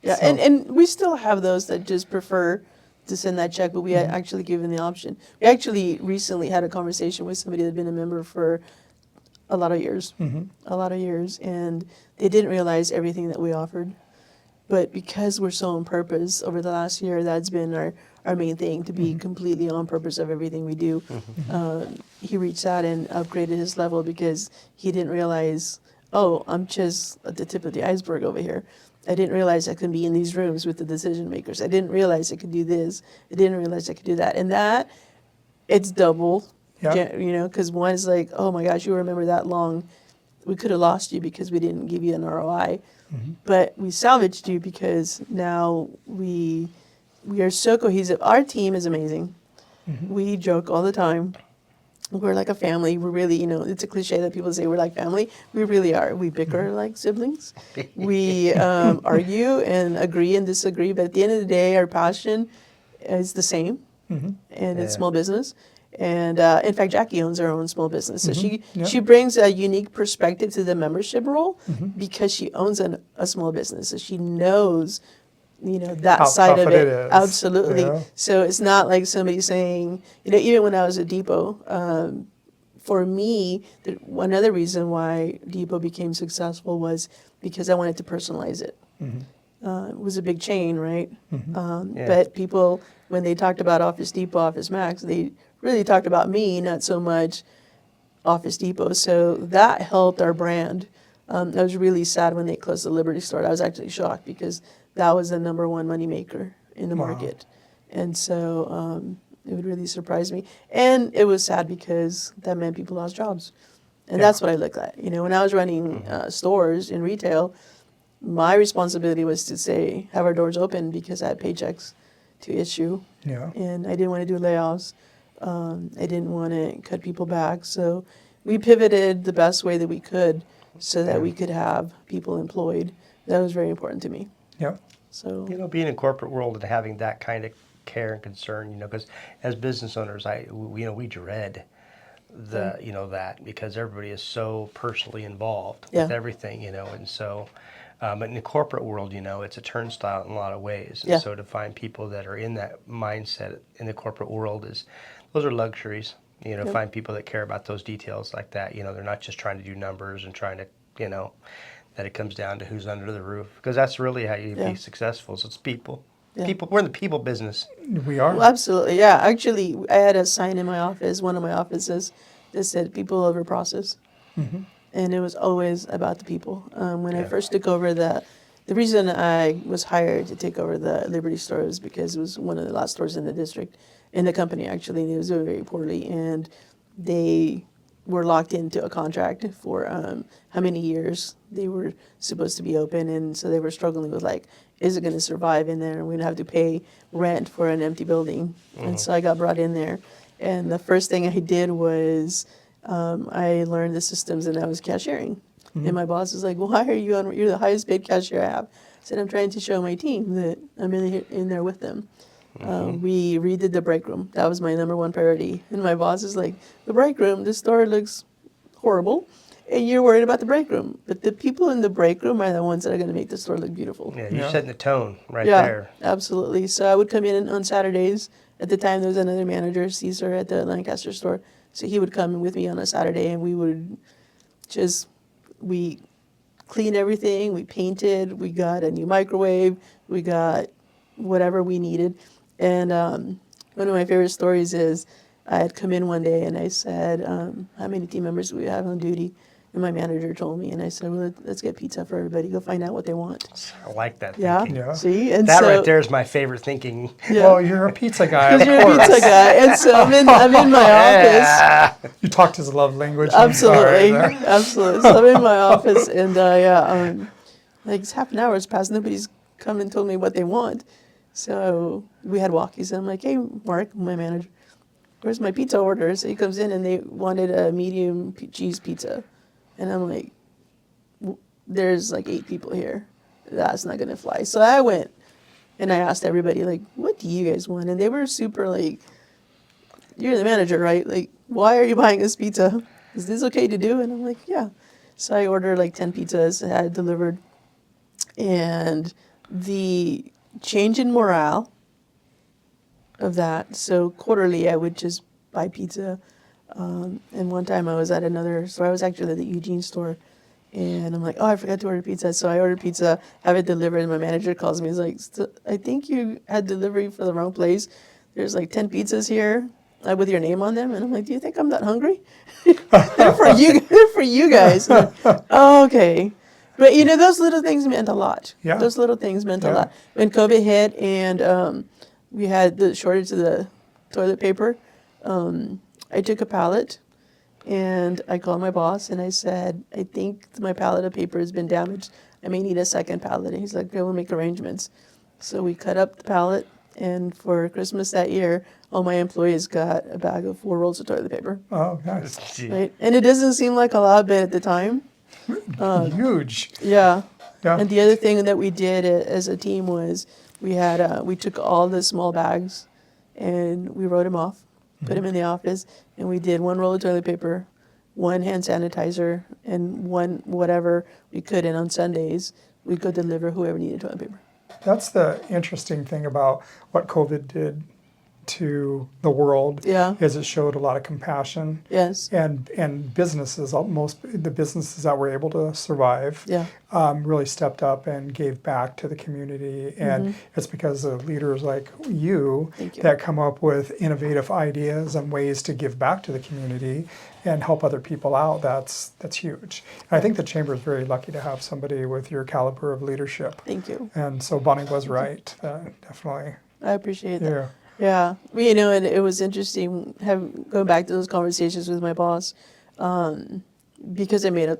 Yeah, So, and we still have those that just prefer to send that check, but we actually give them the option. We actually recently had a conversation with somebody that had been a member for a lot of years, and they didn't realize everything that we offered. But because we're so on purpose over the last year, that's been our main thing, to be completely on purpose of everything we do. He reached out and upgraded his level because he didn't realize, oh, I'm just at the tip of the iceberg over here. I didn't realize I could be in these rooms with the decision makers. I didn't realize I could do this. I didn't realize I could do that. And that, it's double, Yeah. you know, because one is like, oh my gosh, you remember that long. We could have lost you because we didn't give you an ROI. But we salvaged you because now we are so cohesive. Our team is amazing. We joke all the time. We're like a family. We're really, you know, it's a cliche that people say we're like family. We really are. We bicker like siblings. We argue and agree and disagree. But at the end of the day, our passion is the same. And it's small business. And in fact, Jackie owns her own small business. So she brings a unique perspective to the membership role because she owns a small business. So she knows, you know, that How side tough of it it. is. Absolutely. Yeah. So it's not like somebody saying, you know, even when I was at Depot, for me, one other reason why Depot became successful was because I wanted to personalize it. It was a big chain, right? But people, when they talked about Office Depot, Office Max, they really talked about me, not so much Office Depot. So that helped our brand. I was really sad when they closed the Liberty store. I was actually shocked because that was the number one moneymaker in the market. And so it would really surprise me. And it was sad because that meant people lost jobs. And that's what I looked at. You know, when I was running stores in retail, my responsibility was to say, have our doors open because I had paychecks to issue. Yeah. And I didn't want to do layoffs. I didn't want to cut people back. So we pivoted the best way that we could so that we could have people employed. That was very important to me. Yeah. So, You know, being in corporate world and having that kind of care and concern, you know, because as business owners, we dread you know, that because everybody is so personally involved with everything, you know, and so. But in the corporate world, you know, it's a turnstile in a lot of ways. And so to find people that are in that mindset in the corporate world those are luxuries. You know, find people that care about those details like that. You know, they're not just trying to do numbers and trying to, you know, that it comes down to who's under the roof. Because that's really how you be successful. So it's people. People. We're in the people business. We are. well, absolutely, yeah. Actually, I had a sign in my office, one of my offices, that said people over process. And it was always about the people. When I first took over the reason I was hired to take over the Liberty store was because it was one of the last stores in the district, in the company actually, and it was doing very poorly. And they were locked into a contract for how many years they were supposed to be open. And so they were struggling with like, is it going to survive in there? We're going to have to pay rent for an empty building. And so I got brought in there. And the first thing I did was I learned the systems and I was cashiering. And my boss was like, why are you on, you're the highest paid cashier I have. I said, I'm trying to show my team that I'm in there with them. We redid the break room. That was my number one priority. And my boss is like, the break room, this store looks horrible. And you're worried about the break room. But the people in the break room are the ones that are going to make the store look beautiful. Yeah, you're setting the tone right there. Yeah, absolutely. So I would come in on Saturdays. At the time, there was another manager, Caesar, at the Lancaster store. So he would come with me on a Saturday, and we would we cleaned everything, we painted, we got a new microwave, we got whatever we needed. And one of my favorite stories is I had come in one day and I said, how many team members do we have on duty? And my manager told me, and I said, well, let's get pizza for everybody. Go find out what they want. I like that Yeah. thinking. Yeah. See? And That so, right there is my favorite thinking. Yeah. Well, you're a pizza guy, of Because you're a course. pizza guy. And so I'm in my office. Yeah. You talked his love language. I'm sorry Absolutely. there. Absolutely. So I'm in my office and like it's half an hour has passed. Nobody's come and told me what they want. So we had walkies. And I'm like, hey, Mark, my manager, where's my pizza order? So he comes in and they wanted a medium cheese pizza. And I'm like, there's like 8 people here. That's not going to fly. So I went and I asked everybody, like, what do you guys want? And they were super like, you're the manager, right? Like, why are you buying this pizza? Is this okay to do? And I'm like, yeah. So I ordered like 10 pizzas and had it delivered. And the change in morale of that, so quarterly I would just buy pizza. And one time I was at another store. I was actually at the Eugene store. And I'm like, oh, I forgot to order pizza. So I ordered pizza, have it delivered, and my manager calls me. He's like, I think you had delivery for the wrong place. There's like 10 pizzas here with your name on them. And I'm like, do you think I'm that hungry? They're for you. They're for you guys. Like, oh, okay. But you know, those little things meant a lot. Yeah. Those little things meant a Yeah. lot. When COVID hit and we had the shortage of the toilet paper, I took a pallet and I called my boss and I said, I think my pallet of paper has been damaged. I may need a second pallet. And he's like, okay, we'll make arrangements. So we cut up the pallet, and for Christmas that year, all my employees got a bag of 4 rolls of toilet paper. Oh, nice. Right? And it doesn't seem like a lot, but at the time, Huge. yeah. Yeah. And the other thing that we did as a team was we took all the small bags and we wrote them off, put them in the office, and we did 1 roll of toilet paper, 1 hand sanitizer, and 1 whatever we could. And on Sundays, we'd go deliver whoever needed toilet paper. That's the interesting thing about what COVID did to the world. Yeah. Is it showed a lot of compassion. Yes. And businesses, most the businesses that were able to survive, Yeah. really stepped up and gave back to the community. And it's because of leaders like you, Thank you. that come up with innovative ideas and ways to give back to the community and help other people out. That's huge. And I think the chamber is very lucky to have somebody with your caliber of leadership. Thank you. And so Bonnie was right, definitely. I appreciate that. Yeah. Yeah, well, you know, and it was interesting going back to those conversations with my boss, because I made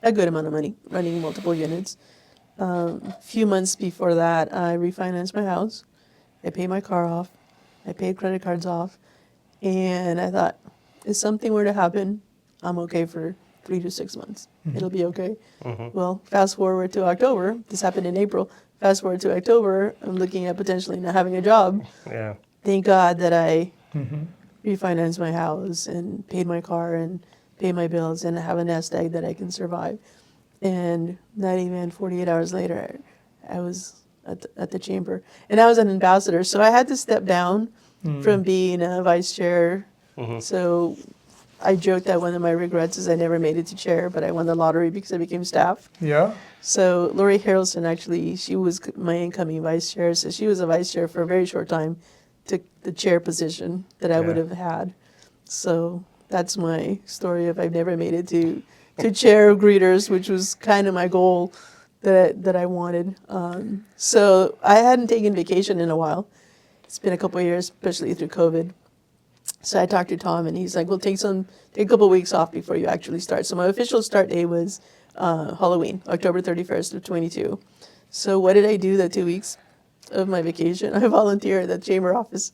a good amount of money running multiple units. A few months before that, I refinanced my house. I paid my car off. I paid credit cards off. And I thought, if something were to happen, I'm okay for 3 to 6 months. It'll be okay. Well, fast forward to October. This happened in April. Fast forward to October, I'm looking at potentially not having a job. Yeah. Thank God that I refinanced my house and paid my car and paid my bills and have a nest egg that I can survive. And not even 48 hours later, I was at the chamber. And I was an ambassador, so I had to step down from being a vice chair. So I joked that one of my regrets is I never made it to chair, but I won the lottery because I became staff. Yeah. So Lori Harrelson, actually, she was my incoming vice chair. So she was a vice chair for a very short time, took the chair position that I would have had. So that's my story of I've never made it to chair of greeters, which was kind of my goal that I wanted. So I hadn't taken vacation in a while. It's been a couple of years, especially through COVID. So I talked to Tom, and he's like, "Well, take a couple of weeks off before you actually start." So my official start day was Halloween, October 31st of 22. So what did I do that 2 weeks of my vacation? I volunteered at the chamber office.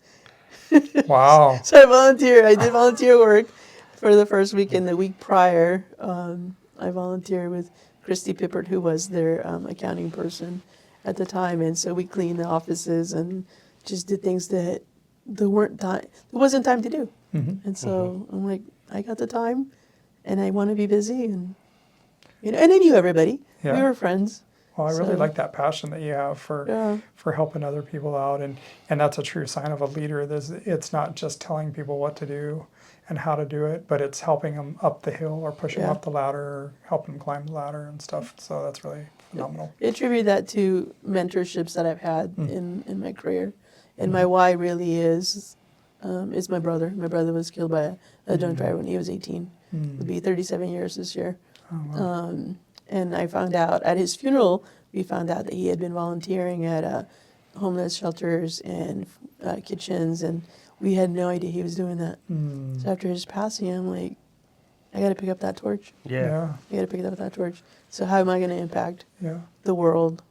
Wow. So I volunteered. I did volunteer work for the first week, and the week prior, I volunteered with Christy Pippert, who was their accounting person at the time, and so we cleaned the offices and just did things that there wasn't time to do. And so I'm like, I got the time, and I want to be busy, and and I knew everybody. Yeah. We were friends. Well, I really So- like that passion that you have for helping other people out, and that's a true sign of a leader. It's not just telling people what to do and how to do it, but it's helping them up the hill or pushing them up the ladder or helping them climb the ladder and stuff. So that's really phenomenal. I attribute that to mentorships that I've had in my career. And my why really is my brother. My brother was killed by a drunk driver when he was 18. It'll be 37 years this year. And I found out at his funeral, we found out that he had been volunteering at homeless shelters and kitchens, and we had no idea he was doing that. So after his passing, I'm like, I got to pick up that torch. Yeah. I got to pick up that torch. So how am I going to impact Yeah. the world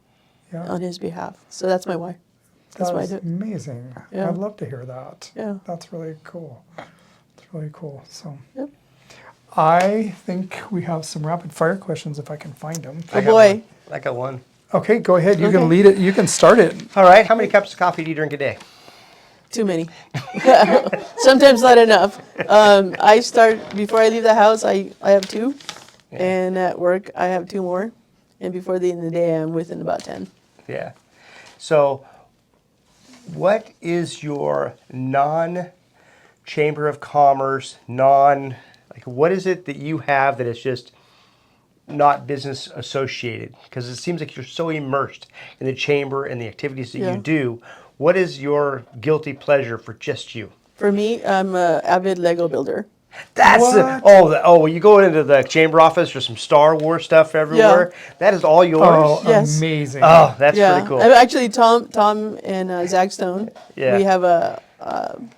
Yeah. on his behalf? So that's my why. That's why I That's do it. amazing. Yeah. I'd love to hear that. Yeah. That's really cool. It's really cool. So Yep. I think we have some rapid fire questions if I can find them. Oh boy. I got one. Okay, go ahead. You can Okay. lead it. You can start it. All right. How many cups of coffee do you drink a day? Too many. Sometimes not enough. I start, before I leave the house, I have 2. And at work, I have 2 more. And before the end of the day, I'm within about 10. Yeah. So, what is your non-Chamber of Commerce, what is it that you have that is just not business associated? Because it seems like you're so immersed in the chamber and the activities that Yeah. you do. What is your guilty pleasure for just you? For me, I'm an avid Lego builder. That's What? well, you go into the chamber office. There's some Star Wars stuff everywhere. That is all yours. Oh, Yes. amazing. Oh, that's Yeah, pretty cool. I'm actually Tom and Zach Stone. Yeah. We have a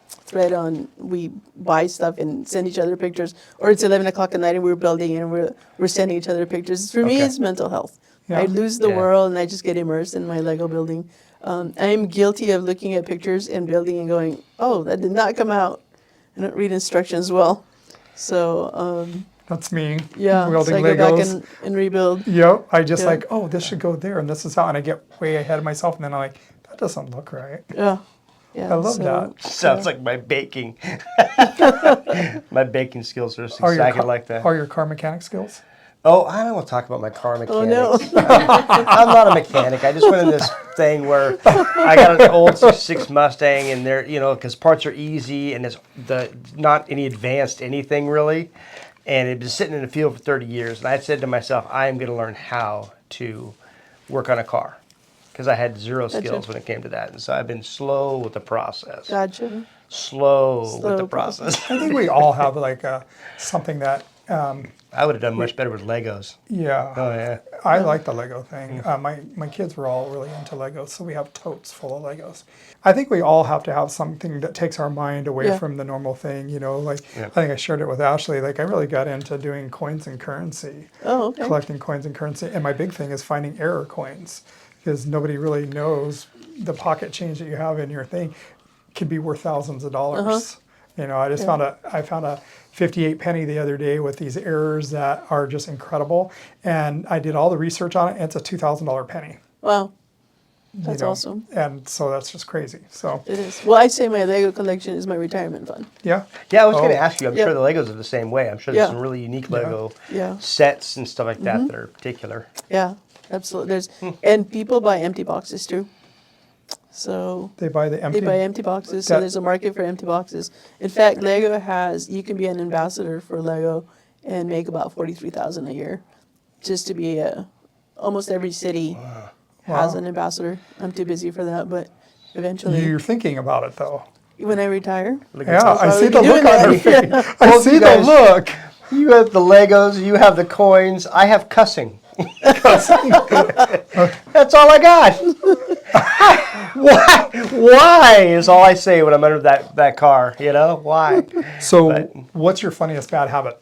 thread on we buy stuff and send each other pictures, or it's 11 o'clock at night and we're building and we're sending each other pictures. For me, Okay. it's mental health. Yeah. I lose the Yeah. world and I just get immersed in my Lego building. I am guilty of looking at pictures and building and going, oh, that did not come out. I don't read instructions well. So, That's me. yeah, so Wielding I go back Legos. and rebuild. Yep. I just Yeah. like, oh, this should go there, and this is how, and I get way ahead of myself, and then I'm like, that doesn't look right. Yeah. Yeah, I love so, that. Sounds like my baking. My baking skills are Are your exactly like that. Are your car mechanic skills? Oh, I don't want to talk about my car mechanics. Oh, no. I'm not a mechanic. I just went in this thing where I got an old '66 Mustang, and they're, because parts are easy and it's not any advanced anything really. And it was sitting in the field for 30 years. And I said to myself, I am going to learn how to work on a car, because I had zero skills when it came to that. And so I've been slow with the process. Gotcha. Slow with the Slow process. I think we all have like something that, I would have done much better with Legos. yeah. Oh, yeah. I like the Lego thing. My kids were all really into Legos, so we have totes full of Legos. I think we all have to have something that takes our mind away Yeah. from the normal thing. Like Yeah. I think I shared it with Ashley. Like I really got into doing coins and currency, Oh, okay. collecting coins and currency. And my big thing is finding error coins, because nobody really knows the pocket change that you have in your thing can be worth thousands of dollars. I just I found a 58 penny the other day with these errors that are just incredible. And I did all the research on it, and it's a $2,000 penny. Wow. That's you know, awesome. And so that's just crazy. So It is. Well, I'd say my Lego collection is my retirement fund. yeah. Yeah, I was going Oh. to ask you. I'm Yeah. sure the Legos are the same way. I'm sure there's Yeah. some really unique Lego Yeah. sets and stuff like that that are particular. Yeah, absolutely. And people buy empty boxes too. So They buy the empty. they buy empty boxes. So That- there's a market for empty boxes. In fact, Lego you can be an ambassador for Lego and make about 43,000 a year, just to be almost every city has Wow. an ambassador. I'm too busy for that, but eventually, You're thinking about it though. when I retire, Yeah, I probably see be the look doing on her that. face. I Both see you the guys- look. You have the Legos, you have the coins, I have cussing. That's all I got. Why is all I say when I'm under that car, Why? So, But- what's your funniest bad habit?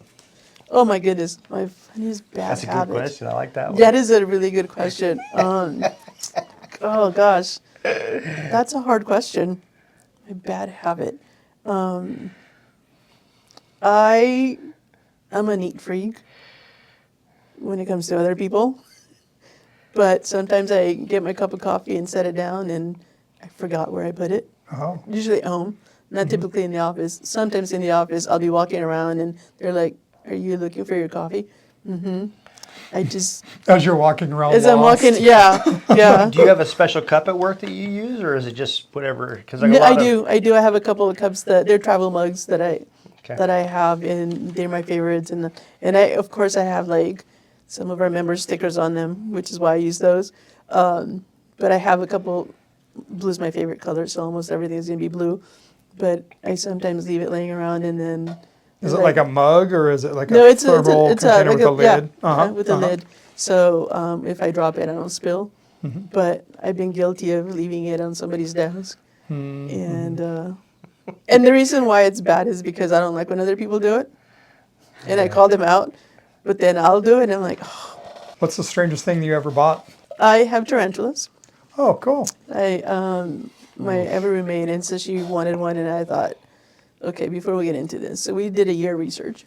Oh my goodness, my funniest bad That's a good habit. question. I like that one. That is a really good question. Oh gosh, that's a hard question. My bad habit. I'm a neat freak when it comes to other people, but sometimes I get my cup of coffee and set it down and I forgot where I put it. Oh, Usually at home, not typically in the office. Sometimes in the office, I'll be walking around and they're like, "Are you looking for your coffee?" I just as you're walking around. as I'm lost. walking, yeah. Do you have a special cup at work that you use, or is it just whatever? Because No, I do. I have a couple of cups they're travel mugs that I Okay. have, and they're my favorites. And of course I have like some of our members' stickers on them, which is why I use those. But I have a couple. Blue's my favorite color, so almost everything's gonna be blue. But I sometimes leave it laying around, and then Is it like a mug, or is it like no, a it's a thermal container with a lid? with a lid. So if I drop it, I don't spill. But I've been guilty of leaving it on somebody's desk, and the reason why it's bad is because I don't like when other people do it, and I call them out. But then I'll do it, and I'm like, oh. What's the strangest thing you ever bought? I have tarantulas. Oh, cool. My ever roommate, and so she wanted one, and I thought, okay, before we get into this, so we did a year research,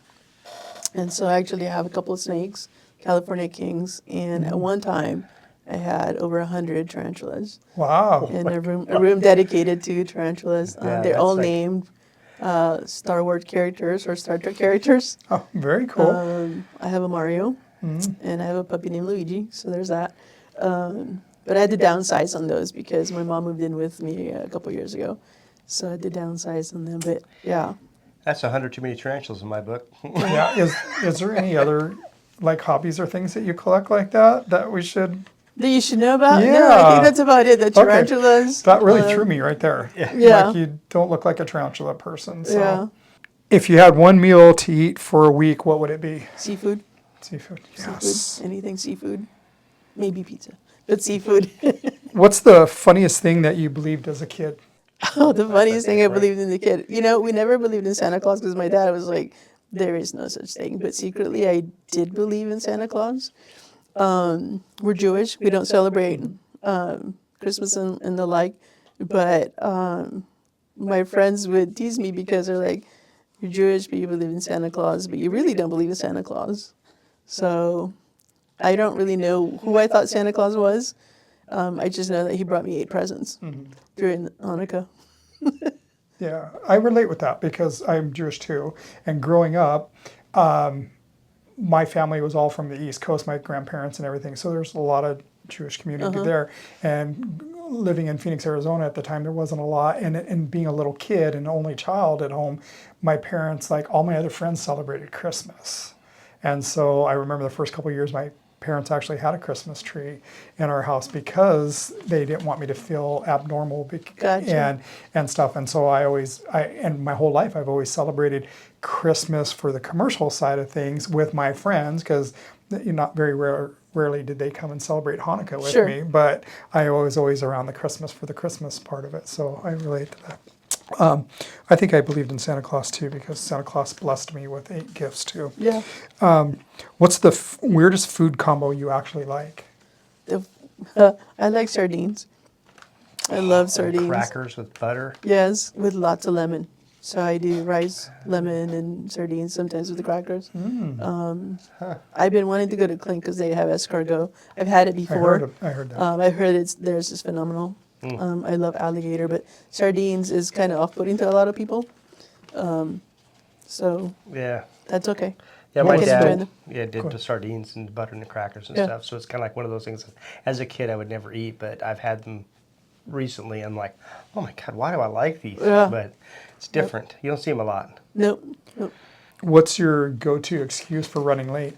and so I actually have a couple of snakes, California kings, and at one time, I had over 100 tarantulas Wow. in a room dedicated to tarantulas. Yeah, They're that's all like- named Star Wars characters or Star Trek characters. Oh, very cool. I have a Mario, and I have a puppy named Luigi, so there's that. But I had to downsize on those because my mom moved in with me a couple years ago. So I had to downsize on them. But yeah, That's 100 too many tarantulas in my book. Yeah. Is there any other like hobbies or things that you collect like that we should? That you should know about? No, I Yeah. think that's about it. The tarantulas. That really threw me right there. Yeah. Like you don't look like a tarantula person. So. Yeah. If you had one meal to eat for a week, what would it be? Seafood. Seafood. Seafood. Yes. Anything seafood. Maybe pizza, but seafood. What's the funniest thing that you believed as a kid? Oh, the funniest thing I believed in the kid. You know, we never believed in Santa Claus because my dad was like, there is no such thing. But secretly, I did believe in Santa Claus. We're Jewish. We don't celebrate Christmas and the like. But my friends would tease me because they're like, you're Jewish, but you believe in Santa Claus, but you really don't believe in Santa Claus. So I don't really know who I thought Santa Claus was. I just know that he brought me 8 presents during Hanukkah. Yeah, I relate with that because I'm Jewish too. And growing up, my family was all from the East Coast, my grandparents and everything. So there's a lot of Jewish community there. And living in Phoenix, Arizona at the time, there wasn't a lot. And being a little kid and only child at home, my parents, like all my other friends, celebrated Christmas. And so I remember the first couple of years, my parents actually had a Christmas tree in our house because they didn't want me to feel abnormal Gotcha. and stuff. And so and my whole life I've always celebrated Christmas for the commercial side of things with my friends because not very rarely did they come and celebrate Hanukkah with Sure. me. But I was always around the Christmas for the Christmas part of it. So I relate to that. I think I believed in Santa Claus too because Santa Claus blessed me with 8 gifts too. Yeah. What's the weirdest food combo you actually like? I like sardines. I love sardines. Crackers with butter. Yes, with lots of lemon. So I do rice, lemon, and sardines sometimes with the crackers. I've been wanting to go to Clint because they have escargot. I've had it before. I heard that. I've heard theirs is phenomenal. I love alligator, but sardines is kind of off-putting to a lot of people. So Yeah. that's okay. Yeah, I my can enjoy dad them. did the sardines and butter and the crackers and Yeah. stuff. So it's kind of like one of those things. As a kid, I would never eat, but I've had them recently. I'm like, oh my God, why do I like these? Yeah. But it's different. You don't see them a lot. Nope. What's your go-to excuse for running late?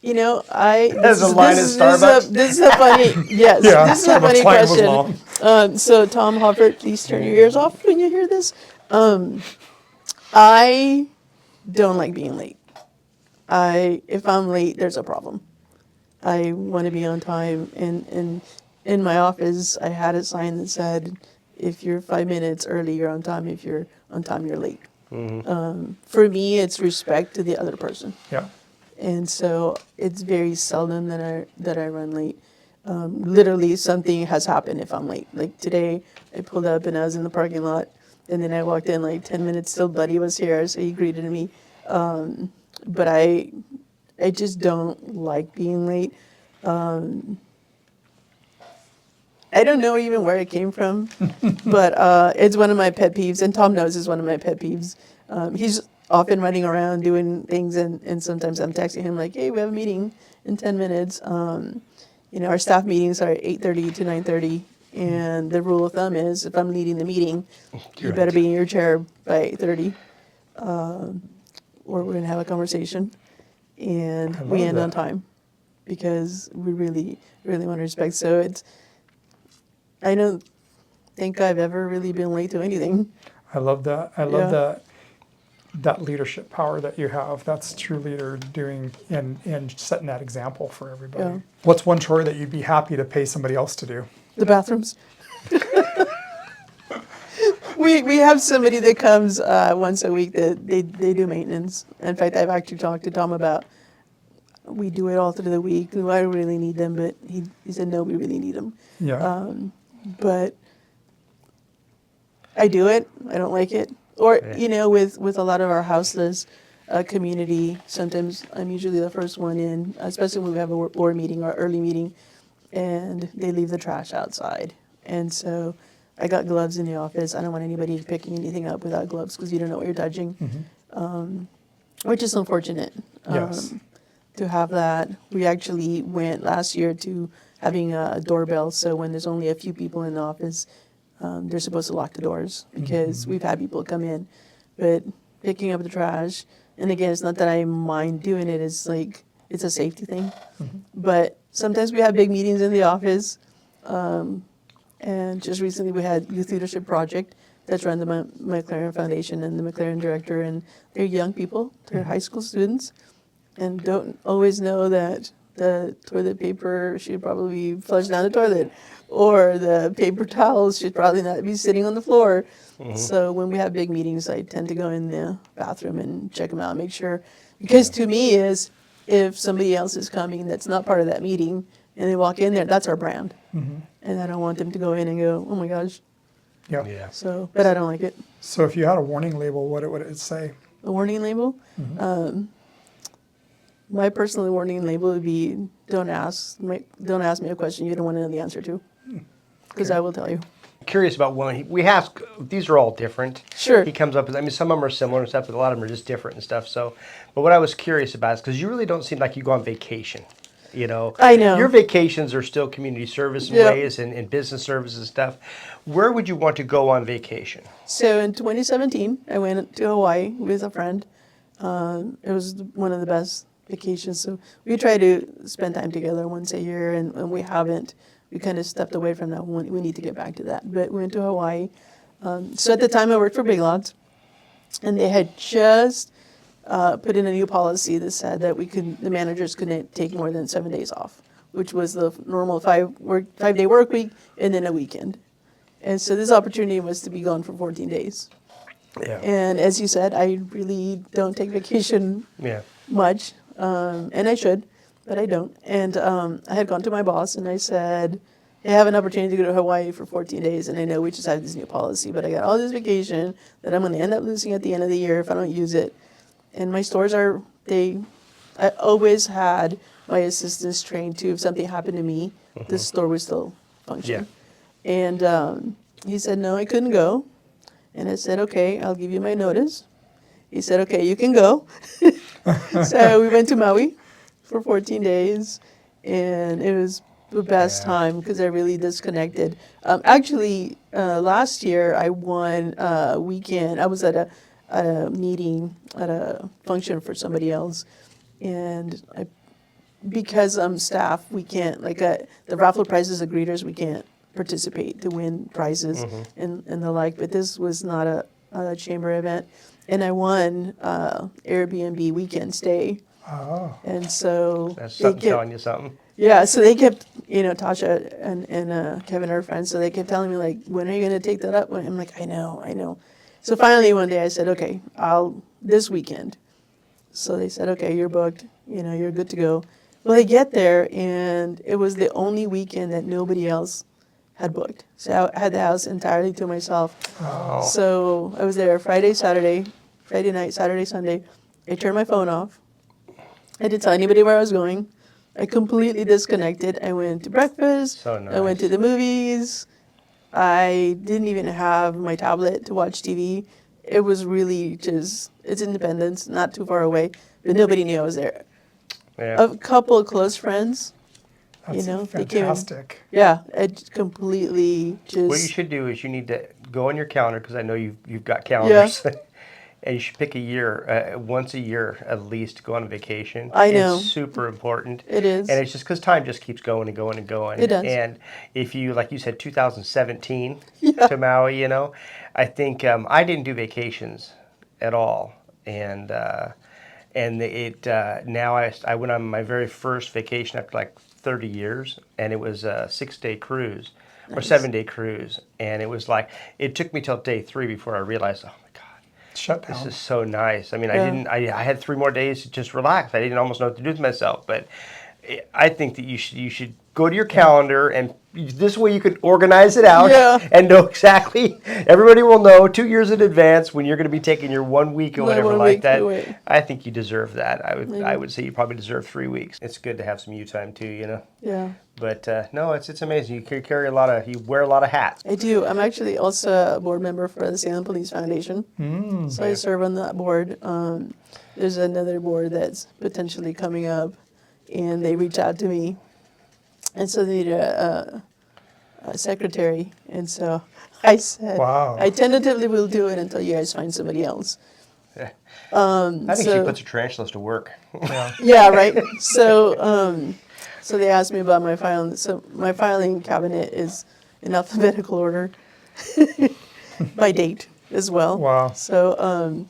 You know, There's a line at Starbucks. This is a funny, yes, Yeah, this is a Starbucks funny line was question. long. So Tom Hoffert, please turn your ears off when you hear this. I don't like being late. If I'm late, there's a problem. I want to be on time. And in my office, I had a sign that said, if you're 5 minutes early, you're on time. If you're on time, you're late. For me, it's respect to the other person. Yeah. And so it's very seldom that I run late. Literally, something has happened if I'm late. Like today, I pulled up and I was in the parking lot, and then I walked in like 10 minutes till Buddy was here, so he greeted me. But I just don't like being late. I don't know even where it came from, but it's one of my pet peeves, and Tom knows it's one of my pet peeves. He's often running around doing things, and sometimes I'm texting him like, hey, we have a meeting in 10 minutes. Our staff meetings are 8:30 to 9:30, and the rule of thumb is if I'm leading the meeting, you better be in your chair by 8:30, or we're going to have a conversation, and we end on time because we really, really want to respect. So I don't think I've ever really been late to anything. I love that. I love that leadership power that you have. That's true leader doing and setting that example for everybody. Yeah. What's one chore that you'd be happy to pay somebody else to do? The bathrooms. We have somebody that comes once a week that they do maintenance. In fact, I've actually talked to Tom about we do it all through the week. I don't really need them, but he said no, we really need them. Yeah. But I do it. I don't like it. Or with a lot of our houseless community, sometimes I'm usually the first one in, especially when we have a board meeting or early meeting, and they leave the trash outside. And so I got gloves in the office. I don't want anybody picking anything up without gloves because you don't know what you're touching, which is unfortunate. Yes. To have that. We actually went last year to having a doorbell, so when there's only a few people in the office, they're supposed to lock the doors because we've had people come in. But picking up the trash, and again, it's not that I mind doing it, it's like it's a safety thing. But sometimes we have big meetings in the office. And just recently we had Youth Leadership Project that's run the McLaren Foundation and the McLaren director, and they're young people, they're high school students, and don't always know that the toilet paper should probably be flushed down the toilet, or the paper towels should probably not be sitting on the floor. So when we have big meetings, I tend to go in the bathroom and check them out, make sure, because to me is, if somebody else is coming that's not part of that meeting, and they walk in there, that's our brand. And I don't want them to go in and go, oh my gosh. Yeah. Yeah. So, but I don't like it. So if you had a warning label, what would it say? A warning label? My personal warning label would be, don't ask me a question you don't want to know the answer to. Because I will tell you. Curious about one. We ask, these are all different. Sure. He comes up with, I mean, some of them are similar and stuff, but a lot of them are just different and stuff. So, but what I was curious about is, because you really don't seem like you go on vacation. You know, I know. Your vacations are still community service in Yep. ways and business services and stuff. Where would you want to go on vacation? So in 2017, I went to Hawaii with a friend. It was one of the best vacations. So we try to spend time together once a year, and we haven't. We kind of stepped away from that. We need to get back to that. But we went to Hawaii. So at the time, I worked for Big Lots, and they had just put in a new policy that said that the managers couldn't take more than 7 days off, which was the normal 5-day work week and then a weekend. And so this opportunity was to be gone for 14 days. Yeah. And as you said, I really don't take vacation Yeah. much, and I should, but I don't. And I had gone to my boss and I said, I have an opportunity to go to Hawaii for 14 days, and I know we just have this new policy, but I got all this vacation that I'm going to end up losing at the end of the year if I don't use it. And my stores I always had my assistants trained to, if something happened to me, the store would still function. Yeah. And he said, no, I couldn't go. And I said, okay, I'll give you my notice. He said, okay, you can go. So we went to Maui for 14 days, and it was the best time because I really disconnected. Actually, last year I won a weekend. I was at a meeting, at a function for somebody else, and because I'm staff, we can't, like the raffle prizes, the greeters, we can't participate to win prizes and the like, but this was not a chamber event, and I won Airbnb weekend stay. Oh. And so That's something telling you something. yeah, so they kept, Tasha and Kevin, our friends, so they kept telling me, like, when are you going to take that up? I'm like, I know. So finally one day I said, okay, this weekend. So they said, okay, you're booked, you're good to go. Well, I get there, and it was the only weekend that nobody else had booked. So I had the house entirely to myself. Oh. So I was there Friday night, Saturday, Sunday. I turned my phone off. I didn't tell anybody where I was going. I completely disconnected. I went to breakfast. So nice. I went to the movies. I didn't even have my tablet to watch TV. It was really just, it's Independence, not too far away, but nobody knew I was there. Yeah. A couple of close friends, That's they came in. fantastic. Yeah, I completely just. What you should do is you need to go on your calendar, because I know you've got calendars. Yeah. And you should pick a year, once a year at least, to go on vacation. I know. It's super important. It is. And it's just because time just keeps going and going and going. It does. And if you, like you said, 2017 to Maui, I think I didn't do vacations at all. And now I went on my very first vacation after like 30 years, and it was a 6-day cruise. Or 7-day cruise. And it was like, it took me till day 3 before I realized, oh my God. Shut down. This is so nice. I mean, Yeah. I had 3 more days to just relax. I didn't almost know what to do with myself. But I think that you should go to your calendar, and this way you can organize it out and know exactly. Everybody will know 2 years in advance when you're going to be taking your 1 week or whatever like that. Away. I think you deserve that. I would say you probably deserve 3 weeks. It's good to have some you time too, Yeah. But no, it's amazing. You you wear a lot of hats. I do. I'm actually also a board member for the Salem Police Foundation. So I serve on that board. There's another board that's potentially coming up, and they reach out to me. And so they need a secretary. And so I said, Wow. I tentatively will do it until you guys find somebody else. I think she so- puts her tarantulas to work. Yeah. Yeah, right. So they asked me about my filing. So my filing cabinet is in alphabetical order by date as well. Wow. So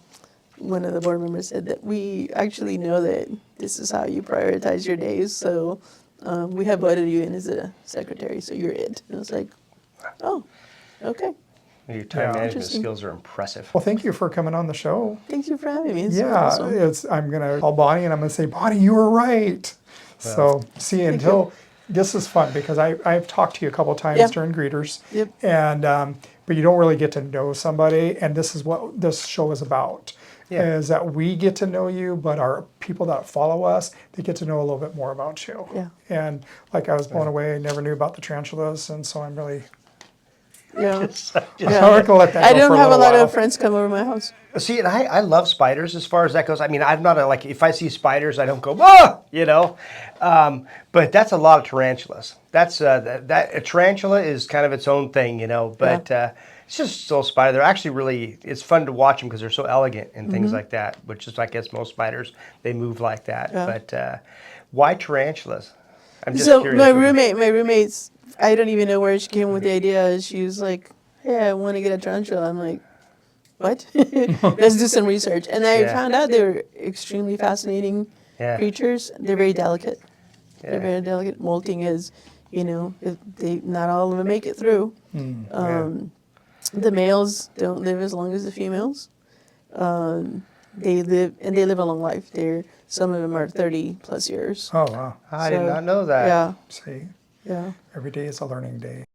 one of the board members said that we actually know that this is how you prioritize your days. So we have voted you in as a secretary, so you're it. And I was like, oh, okay. Your time Yeah. management Interesting. skills are impressive. Well, thank you for coming on the show. Thank you for having me. It's Yeah, awesome. I'm gonna call Bonnie and I'm gonna say, Bonnie, you were right. So see, until this is fun because I've talked to you a couple times Yeah. during greeters, Yep. and but you don't really get to know somebody, and this is what this show is about. Yeah. Is that we get to know you, but our people that follow us, they get to know a little bit more about you. Yeah. And like I was blown away, I never knew about the tarantulas, and so I'm really. Yeah. I'm not gonna let that I go don't for a have a little lot while. of friends come over my house. See, and I love spiders as far as that goes. I mean, I'm not like, if I see spiders, I don't go, ah, you know. But that's a lot of tarantulas. That's that a tarantula is kind of its own thing, you know. But it's just still a spider. They're actually really, it's fun to watch them because they're so elegant and things like that. Which is, I guess, most spiders, they move like that. Yeah. But why tarantulas? I'm just So curious. my roommate's, I don't even know where she came with the idea. She was like, "Hey, I want to get a tarantula." I'm like, "What?" Let's do some research. And I Yeah. found out they're extremely fascinating Yeah. creatures. They're very delicate. Yeah. They're very delicate. Molting is, you know, they not all of them make it through. The males don't live as long as the females. They live a long life. Some of them are 30 plus years. Oh wow! I did So, not know that. Yeah, See, yeah. every day is a learning day.